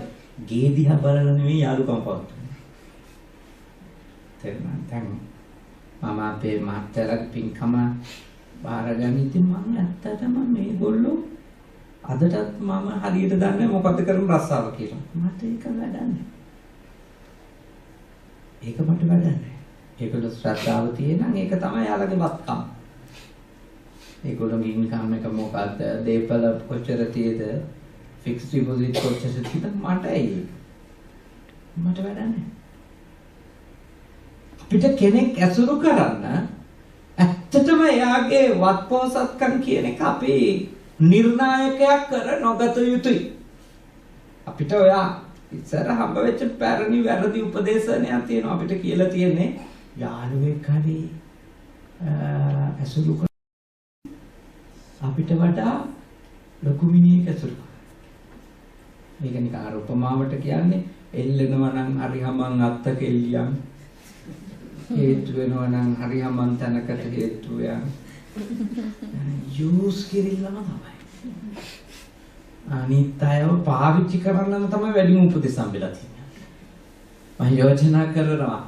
ගේ දිහා බලලා නෙවෙයි යාළුකම් පවත්වන්නේ. තේරුණාද? දැන් මම අපේ මහත්තයාගේ පින්කම බාරගනිද්දි මම ඇත්තටම මේගොල්ලෝ අදටත් මම හරියට දන්නේ මොකද්ද කරමු රස්සාව කියලා. මට ඒක වැඩන්නේ. ඒක මට වැඩන්නේ. ඒගොල්ලෝ ශ්‍රද්ධාව තියෙනනම් ඒක තමයි යාළගේ වත්කම. ඒගොල්ලෝගේ ඉන්කම් එක මොකද්ද? දේපල කොච්චර තියෙද? ෆික්ස් ඩිපොසිට් කොච්චර තියෙද? මට ඒක. මට වැඩන්නේ. අපිට කෙනෙක් ඇසුරු කරන්න ඇත්තටම එයාගේ වත්පොහසත්කම් කියන එක අපි නිර්ණායකයක් කර නොගත යුතුයි. අපිට ඔයා ඉස්සර හම්බ වෙච්ච පැරණි වැරදි උපදේශනයක් තියෙනවා අපිට කියලා තියෙන්නේ යාළුවෙක් හරි ඇසුරු කර අපිට වඩා ලොකු මිනිහෙක් ඇසුරු කරා. මේක නිකන් අර උපමාවට කියන්නේ එල්ලෙනවා නම් හරි හමන් අත්තක එල්ලියන් හේතු වෙනවා නම් හරි හමන් තැනකට හේතු වෙන යූස් කිරිල්ලම තමයි. අනිත් අයව පාවිච්චි කරන්නම තමයි වැඩිම උපදෙස් හම්බෙලා තියෙන්නේ. මම යෝජනා කරනවා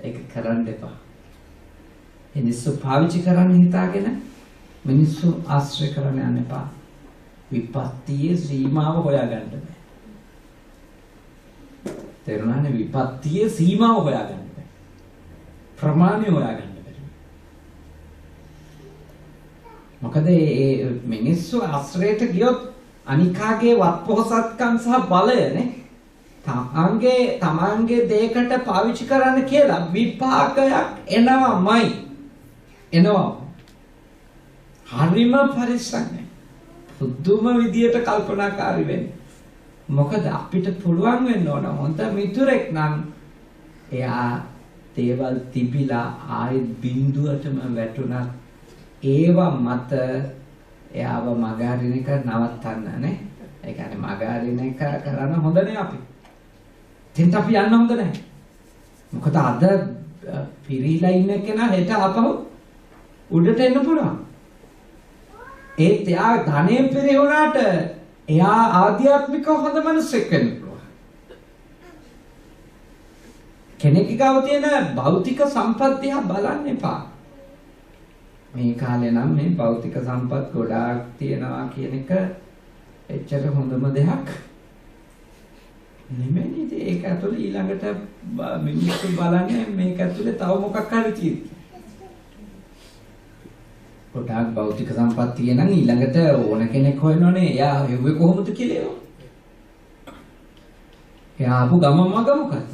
ඒක කරන්න එපා. මිනිස්සු පාවිච්චි කරන්න හිතාගෙන මිනිස්සු ආශ්‍රය කරන්න යන්න එපා. විපත්තියේ සීමාව හොයාගන්න බෑ. තේරුණානේ? විපත්තියේ සීමාව හොයාගන්න බෑ. ප්‍රමාණය හොයාගන්න බෑ. මොකද මේ මිනිස්සු ආශ්‍රයයට ගියොත් අනිකාගේ වත්පොහසත්කම් සහ බලයනේ තමන්ගේ දෙයකට පාවිච්චි කරන්න කියලා විපාකයක් එනවාමයි. එනවා. හරිම පරිස්සම්යි. පුදුම විදියට කල්පනාකාරී වෙන්න. මොකද අපිට පුළුවන් වෙන්න ඕන හොඳ මිතුරෙක් නම් එයා දේවල් තිබිලා ආයෙත් බිඳුවටම වැටුණත් ඒව මත එයාව මගහරින එක නවත්තන්න නේ. ඒ කියන්නේ මගහරින එක කරන්න හොඳ නෑ අපි. දෙන්න අපි යන්න හොඳ නෑ. මොකද අද පිරීලා ඉන්න කෙනා හෙට ආපහු උඩට එන්න පුළුවන්. ඒත් එයා ධනෙ පිරෙවුනාට එයා ආධ්‍යාත්මික හොඳ මිනිසෙක් වෙන්න පුළුවන්. කෙනෙක්ගේ ගාව තියෙන භෞතික සම්පත් දිහා බලන්න එපා. මේ කාලේ නම් මේ භෞතික සම්පත් ගොඩාක් තියෙනවා කියන එක එච්චර හොඳම දෙයක් නෙමෙයි. ඒක ඇතුළේ ඊළඟට මිනිස්සු බලන්නේ මේක ඇතුළේ තව මොකක් හරි තියෙනවා. ගොඩාක් භෞතික සම්පත් තියෙනනම් ඊළඟට ඕන කෙනෙක් හොයනෝනේ එයා හෙව්වේ කොහොමද කියලා. එයා ආපු ගම මග මොකක්ද?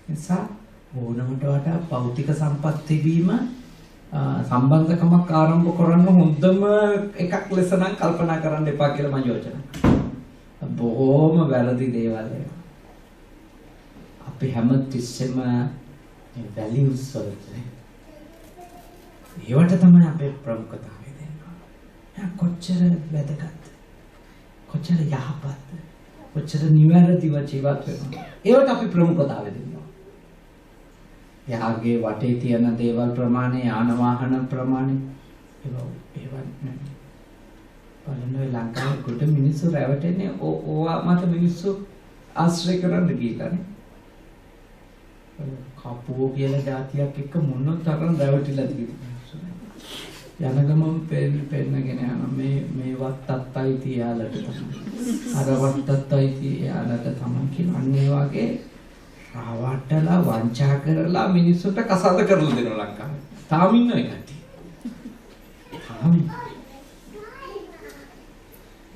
නිසා ඕනමට වඩා භෞතික සම්පත් තිබීම සම්බන්ධකමක් ආරම්භ කරන්න හොඳම එකක් ලෙස නම් කල්පනා කරන්න එපා කියලා මම යෝජනා කරනවා. බොහොම වැරදි දේවල් ඒවා. අපි හැම තිස්සෙම වැලියුස් වලට ඒවට තමයි අපේ ප්‍රමුඛතාවය දෙන්නේ. යා කොච්චර වැදගත්, කොච්චර යහපත්, කොච්චර නිවැරදිව ජීවත් වෙනවා. ඒවට අපි ප්‍රමුඛතාවය දෙනවා. යාගේ වටේ තියෙන දේවල් ප්‍රමාණය, යාන වාහන ප්‍රමාණය ඒවා නෙමෙයි. බලන්න ලංකාවේ කොට මිනිස්සු රැවටෙන්නේ ඕවා මත මිනිස්සු ආශ්‍රය කරන්න ගිහලානේ. කපුවෝ කියලා જાතියක් එක්ක මොන තරම් රැවටිලාද කියලා. යන ගමන් පෙන්නගෙන යන මේ වත්තත්තයි තියාලට තමයි. අර වත්තත්තයි තියාලට තමයි කියන අන්නේ වගේ රවට්ටලා වංචා කරලා මිනිස්සුන්ට කසාද කරලා දෙනවා ලංකාවේ. තාම ඉන්න එක කට්ටිය.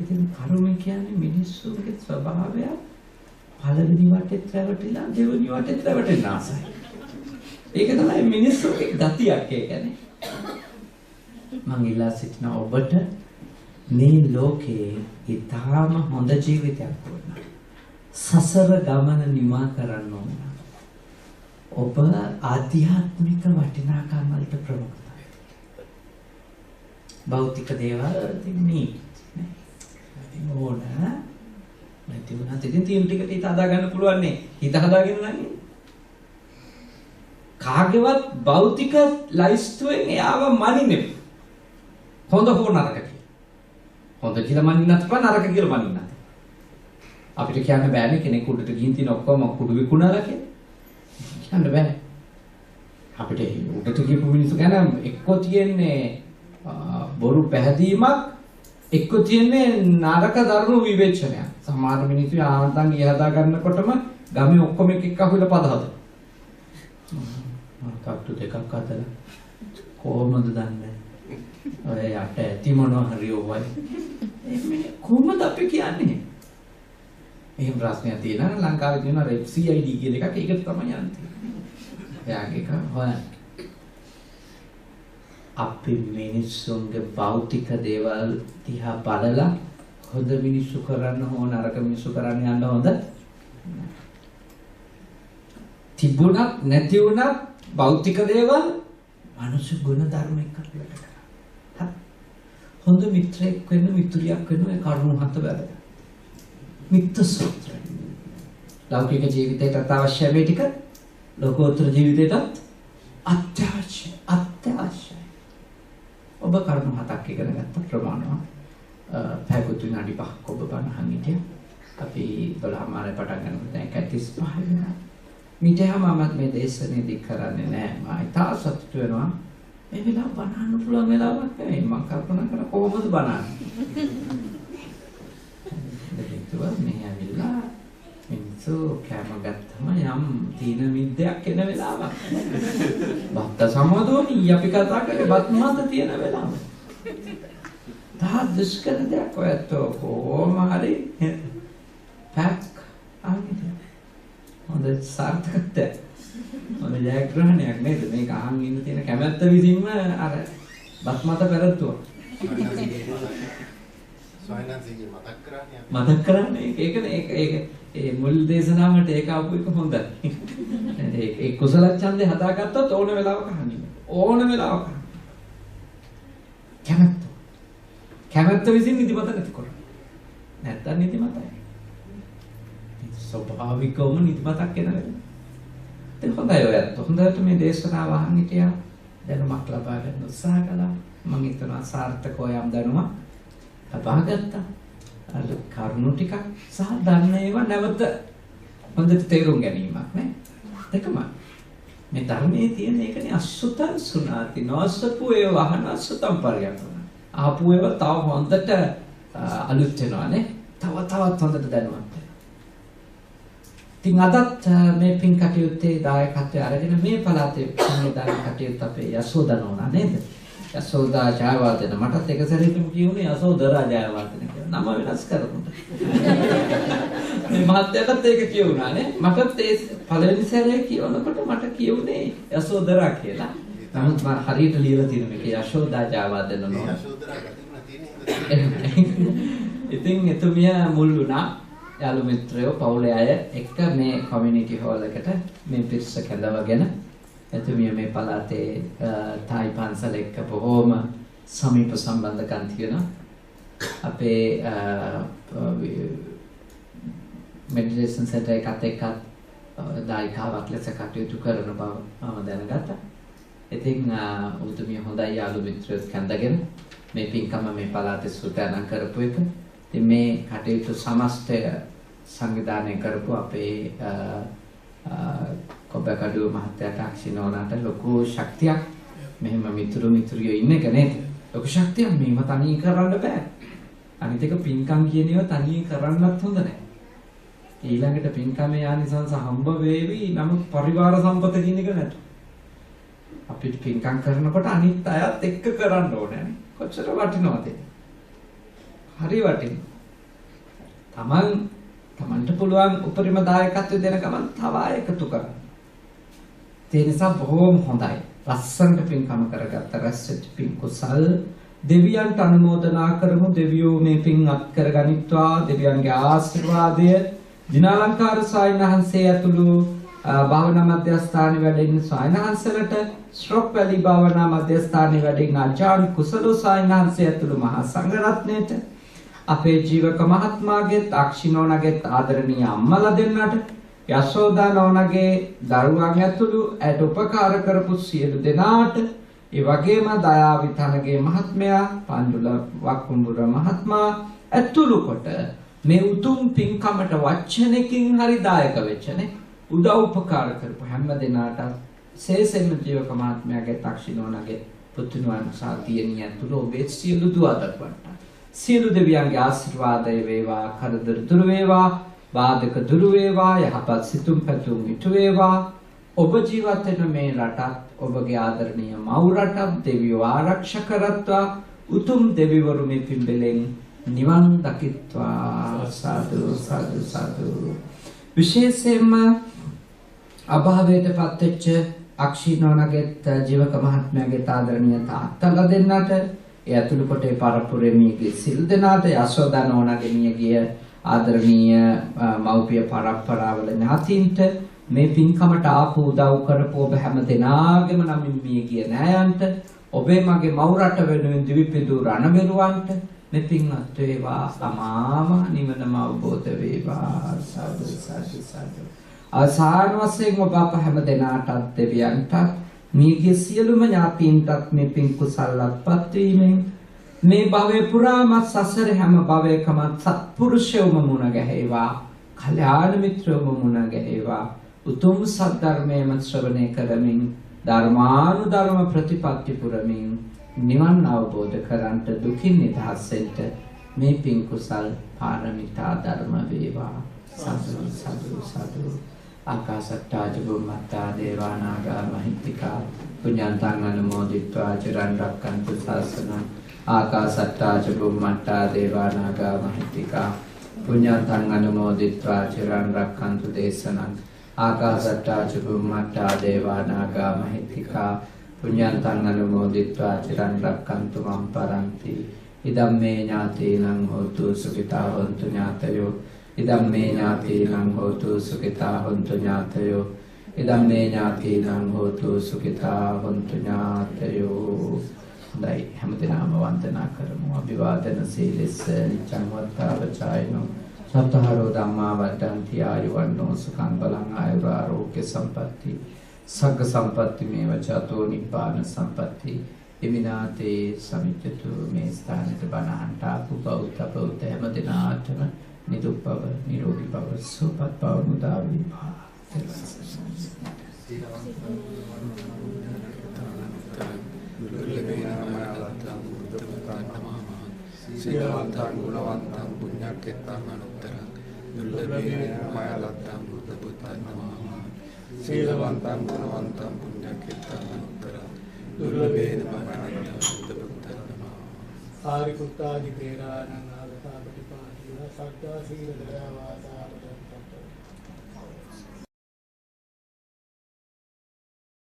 ඉතින් කර්ම කියන්නේ මිනිස්සුන්ගේ ස්වභාවය පළවෙනි වටේත් රැවටිලා දෙවෙනි වටේත් රැවටෙන්න ආසයි. ඒක තමයි මිනිස්සුන්ගේ ගතියක් ඒ කියන්නේ. මං ඉල්ලා සිටින ඔබට මේ ලෝකේ ඊටාම හොඳ ජීවිතයක් වුණා. සසර ගමන නිමා කරන්න ඕන. ඔබ ආධ්‍යාත්මික වටිනාකම් වලට ප්‍රමුඛයි. භෞතික දේවල් තින්නේ ඕන නැති වුණත් ඉතින් තියෙන ටිකට හිත හදා ගන්න පුළුවන් නේ. හිත හදාගෙන නම් කාගේවත් භෞතික ලයිස්තුවෙන් එයාව මනින්නේ. හොඳ හෝ නරක කියලා. හොඳ කියලා මනින්නත් බෑ නරක කියලා මනින්නත්. අපිට කියන්න බෑනේ කෙනෙක් උඩට ගිහින් තියෙන ඔක්කොම කුඩු විකුණලා කියලා. කියන්න බෑ. අපිට උඩට ගිහපු මිනිස්සු ගැන එක්කෝ තියෙන්නේ බොරු පැහැදීමක් එක්කෝ තියෙන්නේ නරක දරුණු විවේචනයක්. සමහර මිනිස්සු ආන්තන් ගිය හදා ගන්නකොටම ගමේ ඔක්කොම එක අහුවලා පද හදලා. කට්ටු දෙකක් අතර කොහොමද දන්නේ? ඔය යට ඇති මොනවා හරි ඔවයි. මේ කොහොමද අපි කියන්නේ? එහෙම ප්‍රශ්නයක් තියෙනවා ලංකාවේ තියෙන RFCID කියලා එකක් ඒකට තමයි යන්නේ. එයාගේ එක හොයන්න. අපි මිනිස්සුන්ගේ භෞතික දේවල් දිහා බලලා හොඳ මිනිස්සු කරන්න හෝ නරක මිනිස්සු කරන්න යන්න හොඳ තිබුණත් නැති වුණත් භෞතික දේවල් මනුෂ්‍ය ගුණ ධර්ම එක්ක අපිට කරා. හොඳ මිත්‍රයෙක් වෙන්න මිතුරියක් වෙන්න ඒ කරුණු හත වැදගත්. මිත්‍ර සූත්‍රය. ලෞකික ජීවිතයට අවශ්‍ය මේ ටික ලෝකෝත්තර ජීවිතයටත් අත්‍යවශ්‍යයි. ඔබ කරුණු හතක් ඉගෙන ගත්ත ප්‍රමාණවත් පැයකට විනාඩි 5ක් ඔබ බණහන් හිටියා. අපි 12 මාරේ පටන් ගන්නකොට දැන් 1:35 වෙනවා. මිටහම මම මේ දේශනේදී කරන්නේ නැහැ. මම ඉතා සතුටු වෙනවා. මේ වෙලාව බණහන්න පුළුවන් වෙලාවක් නෙවෙයි. මම කල්පනා කරා කොහොමද බණහන්නේ. ඒකතුව මේ ඇවිල්ලා මිනිස්සු කැම ගත්තම යම් තීන මිද්දයක් එන වෙලාවක්. බත්ත සමෝදෝනි අපි කතා කරේ බත් මත තියෙන වෙලාව. තා දුෂ්කර දෙයක් ඔයත් කොහොම හරි පැක් අන්නේ. හොඳ සාර්ථකත්වය. හොඳ ජයග්‍රහණයක් නේද? මේක අහන් ඉන්න තියෙන කැමැත්ත විසින්ම අර බත් මත පෙරතුවා. මතක් කරන්නේ ඒකනේ ඒ මුල් දේශනාවට ඒක ආපු එක හොඳයි. ඒ කුසල ඡන්දේ හදාගත්තොත් ඕන වෙලාවක අහන්නේ. ඕන වෙලාවක. කැමැත්ත විසින් නිදිමත නැති කරනවා. නැත්තම් නිදිමතයි. ස්වභාවිකවම නිදිමතක් එන වෙලාව. ඒක හොඳයි ඔයත්. හොඳට මේ දේශනාව අහන් හිටියා. දැනුමක් ලබා ගන්න උත්සාහ කළා. මම හිතනවා සාර්ථකව යම් දැනුමක් ලබා ගත්තා. අර කරුණු ටිකක් සහ දන්න ඒවා නැවත හොඳට තේරුම් ගැනීමක් නේ. දෙකම මේ ධර්මයේ තියෙන එකනේ අසුතං සුනාති නොසපු ඒ වහන අසුතං පරියන්තන. ආපු ඒවා තව හොඳට අලුත් වෙනවානේ. තවත් හොඳට දැනුවත්. ඉතින් අදත් මේ පින් කටයුත්තේ දායකත්වය අරගෙන මේ පළාතේ සංවිධානය කටයුත්ත අපේ යසෝදා නෝනා නේද? යසෝදා ජයවර්ධන මටත් එක සැරේකම කියුනේ යසෝදරා ජයවර්ධන කියලා. නම වෙනස් කරමුද? මේ මහත්යටත් ඒක කියුණානේ. මටත් ඒ පළවෙනි සැරේ කියනකොට මට කියුනේ යසෝදරා කියලා. නමුත් මම හරියට ලියලා තියෙන මේක යශෝදා ජයවර්ධන නෝනා. යශෝදරා ගැටුණා තියෙන්නේ. ඉතින් එතුමිය මුල් වුණා. යාළු මිත්‍රයෝ පවුලේ අය එක්ක මේ කමියුනිටි හෝල් එකට මේ පිරිස කැඳවගෙන එතුමිය මේ පළාතේ තායි පන්සල එක්ක බොහෝම සමීප සම්බන්ධකම් තියෙනවා. අපේ මෙඩිටේෂන් සෙන්ටර් එකත් එක්ක දායකාවක් ලෙස කටයුතු කරන බව මම දැනගත්තා. ඉතින් උතුමිය හොඳයි යාළු මිත්‍රයොත් කැඳගෙන මේ පින්කම මේ පළාතේ සූදානම් කරපු එක. ඉතින් මේ කටයුතු සමස්තය සංවිධානය කරපු අපේ කොබ්බකඩුව මහත්තයාට අක්ෂිනෝනාට ලොකු ශක්තියක් මෙහෙම මිතුරියෝ ඉන්න එක නේද? ලොකු ශක්තියක් මේව තනියෙන් කරන්න බෑ. අනිත් එක පින්කම් කියන ඒවා තනියෙන් කරන්නත් හොඳ නැහැ. ඊළඟට පින්කමේ ආනිසංස හම්බ වේවි. නමුත් පරිවාර සම්පත කියන එක නැතු. අපිට පින්කම් කරනකොට අනිත් අයත් එක්ක කරන්න ඕනේ. කොච්චර වටිනවද? හරි වටිනවා. තමන්ට පුළුවන් උපරිම දායකත්වය දෙන ගමන් තව අය එකතු කරන්න. ඒ නිසා බොහොම හොඳයි. ලස්සනට පින්කම කරගත්ත රැස්වෙච්ච පින් කුසල් දෙවියන්ට අනුමෝදනා කරමු. දෙවියෝ මේ පින් අත් කරගනිත්වා. දෙවියන්ගේ ආශිර්වාදය දිනාලංකාර ස්වාමීන් වහන්සේ ඇතුළු භාවනා මධ්‍යස්ථානයේ වැඩ ඉන්න ස්වාමීන් වහන්සේලාට ශ්‍රොක් වැලි භාවනා මධ්‍යස්ථානයේ වැඩ ඉන්න ආචාර්ය කුසල ස්වාමීන් වහන්සේ ඇතුළු මහා සංඝරත්නයට අපේ ජීවක මහත්මයාගෙත් අක්ෂිනෝනගෙත් ආදරණීය අම්මලා දෙන්නට යශෝදා නෝනගේ දරුවන් ඇතුළු ඇයට උපකාර කරපු සියලු දෙනාට ඒ වගේම දයාවිතනගේ මහත්මයා පන්දුල වක්කුඹුර මහත්මයා ඇතුළු කොට මේ උතුම් පින්කමට වචනකින් හරි දායක වෙච්චනේ උදව් උපකාර කරපු හැම දෙනාට සේසෙම ජීවක මහත්මයාගේ තක්ෂිනෝනගේ පුතුණුවන් සාතියනිය ඇතුළු ඔබේ සියලු දුවදක්වන්ට සියලු දෙවියන්ගේ ආශිර්වාදය වේවා කරදර දුර වේවා බාධක දුරු වේවා යහපත් සිතුම් පැතුම් ඉටු වේවා ඔබ ජීවත් වෙන මේ රටත් ඔබගේ ආදරණීය මව් රටත් දෙවියෝ ආරක්ෂා කරත්වා උතුම් දෙවිවරු මේ පින්බලෙන් නිවන් දකිත්වා සාදු සාදු සාදු විශේෂයෙන්ම අභාවයට පත්වෙච්ච අක්ෂිනෝනගෙත් ජීවක මහත්මයාගේ ආදරණීය තාත්තලා දෙන්නට ඒ ඇතුළු කොටේ පරපුරේ මියගේ සිල් දෙනාට යශෝදා නෝනාගේ මියගිය ආදරණීය මව්පිය පරම්පරාවල ඥාතීන්ට මේ පින්කමට ආපු උදව් කරපු ඔබ හැම දෙනාගේම නමින් මියගිය නෑයන්ට ඔබේ මගේ මව් රට වෙනුවෙන් දිවිපිදු රණවිරුවන්ට මේ පින්වත් වේවා සමාම නිවනම අවබෝධ වේවා සාදු සාදු සාදු ආසාන වශයෙන් ඔබ අප හැම දෙනාටත් දෙවියන්ටත් මියගිය සියලුම ඥාතීන්ටත් මේ පින් කුසල්පත් වීමෙන් මේ භවයේ පුරාම සසර හැම භවයකම සත්පුරුෂයෝම මුණ ගැහිවා කල්යාණ මිත්‍රයෝම මුණ ගැහිවා උතුම් සද්ධර්මයේම ශ්‍රවණය කරමින් ධර්මානුධර්ම ප්‍රතිපත්ති පුරමින් නිවන් අවබෝධ කරන්ට දුකින් නිදහස් වෙන්න මේ පින් කුසල් පාරමිතා ධර්ම වේවා සතු සතු සතු ආකාශට්ටා චුම්මත්තා දේවානාගා මහිත්‍තිකා පුඤ්ඤන්තං අනුමෝදිත්වා චිරන් රක්ඛන්තු ශාසනං ආකාශට්ටා චුම්මත්තා දේවානාගා මහිත්‍තිකා පුඤ්ඤන්තං අනුමෝදිත්වා චිරන් රක්ඛන්තු දේශනං ආකාශට්ටා චුම්මත්තා දේවානාගා මහිත්‍තිකා පුඤ්ඤන්තං අනුමෝදිත්වා චිරන් රක්ඛන්තු මම් පරන්ති ඉදම්මේ ඥාතීනං හෝතු සුඛිතා හොන්තු ඥාතයෝ ඉදම්මේ ඥාතීනං හෝතු සුඛිතා හොන්තු ඥාතයෝ ඉදම්මේ ඥාතීනං හෝතු සුඛිතා හොන්තු ඥාතයෝ හොඳයි හැමදෙනාම වන්දනා කරමු අභිවාදන සීලස්ස නිච්ඡං වත්තාවචායනෝ සත්තහරෝ ධම්මා වද්දන්ති ආයුවන්නෝ සුඛං බලං ආයුරාෝග්‍ය සම්පatti සග්ග සම්පatti මේව චතෝ නිබ්බාන සම්පatti එමිනාතේ සමිච්ඡතු මේ ස්ථානෙට බණහන්ට ආපු බෞද්ධ හැමදෙනාටම නිදුක් බව නිරෝගී බව සුවපත් බව මුදා වේවා සීලවන්තං ගුණවන්තං පුඤ්ඤක්ඛෙත්තං අනුත්තරං දුර්ලභේන මයලත්තං බුද්ධ පුත්තං නමः සීලවන්තං ගුණවන්තං පුඤ්ඤක්ඛෙත්තං අනුත්තරං දුර්ලභේන මයලත්තං බුද්ධ පුත්තං නමः ආරිකුත්තාදි තේරාණං ආගතාපටිපාටින සක්කා සීල දයාවාසා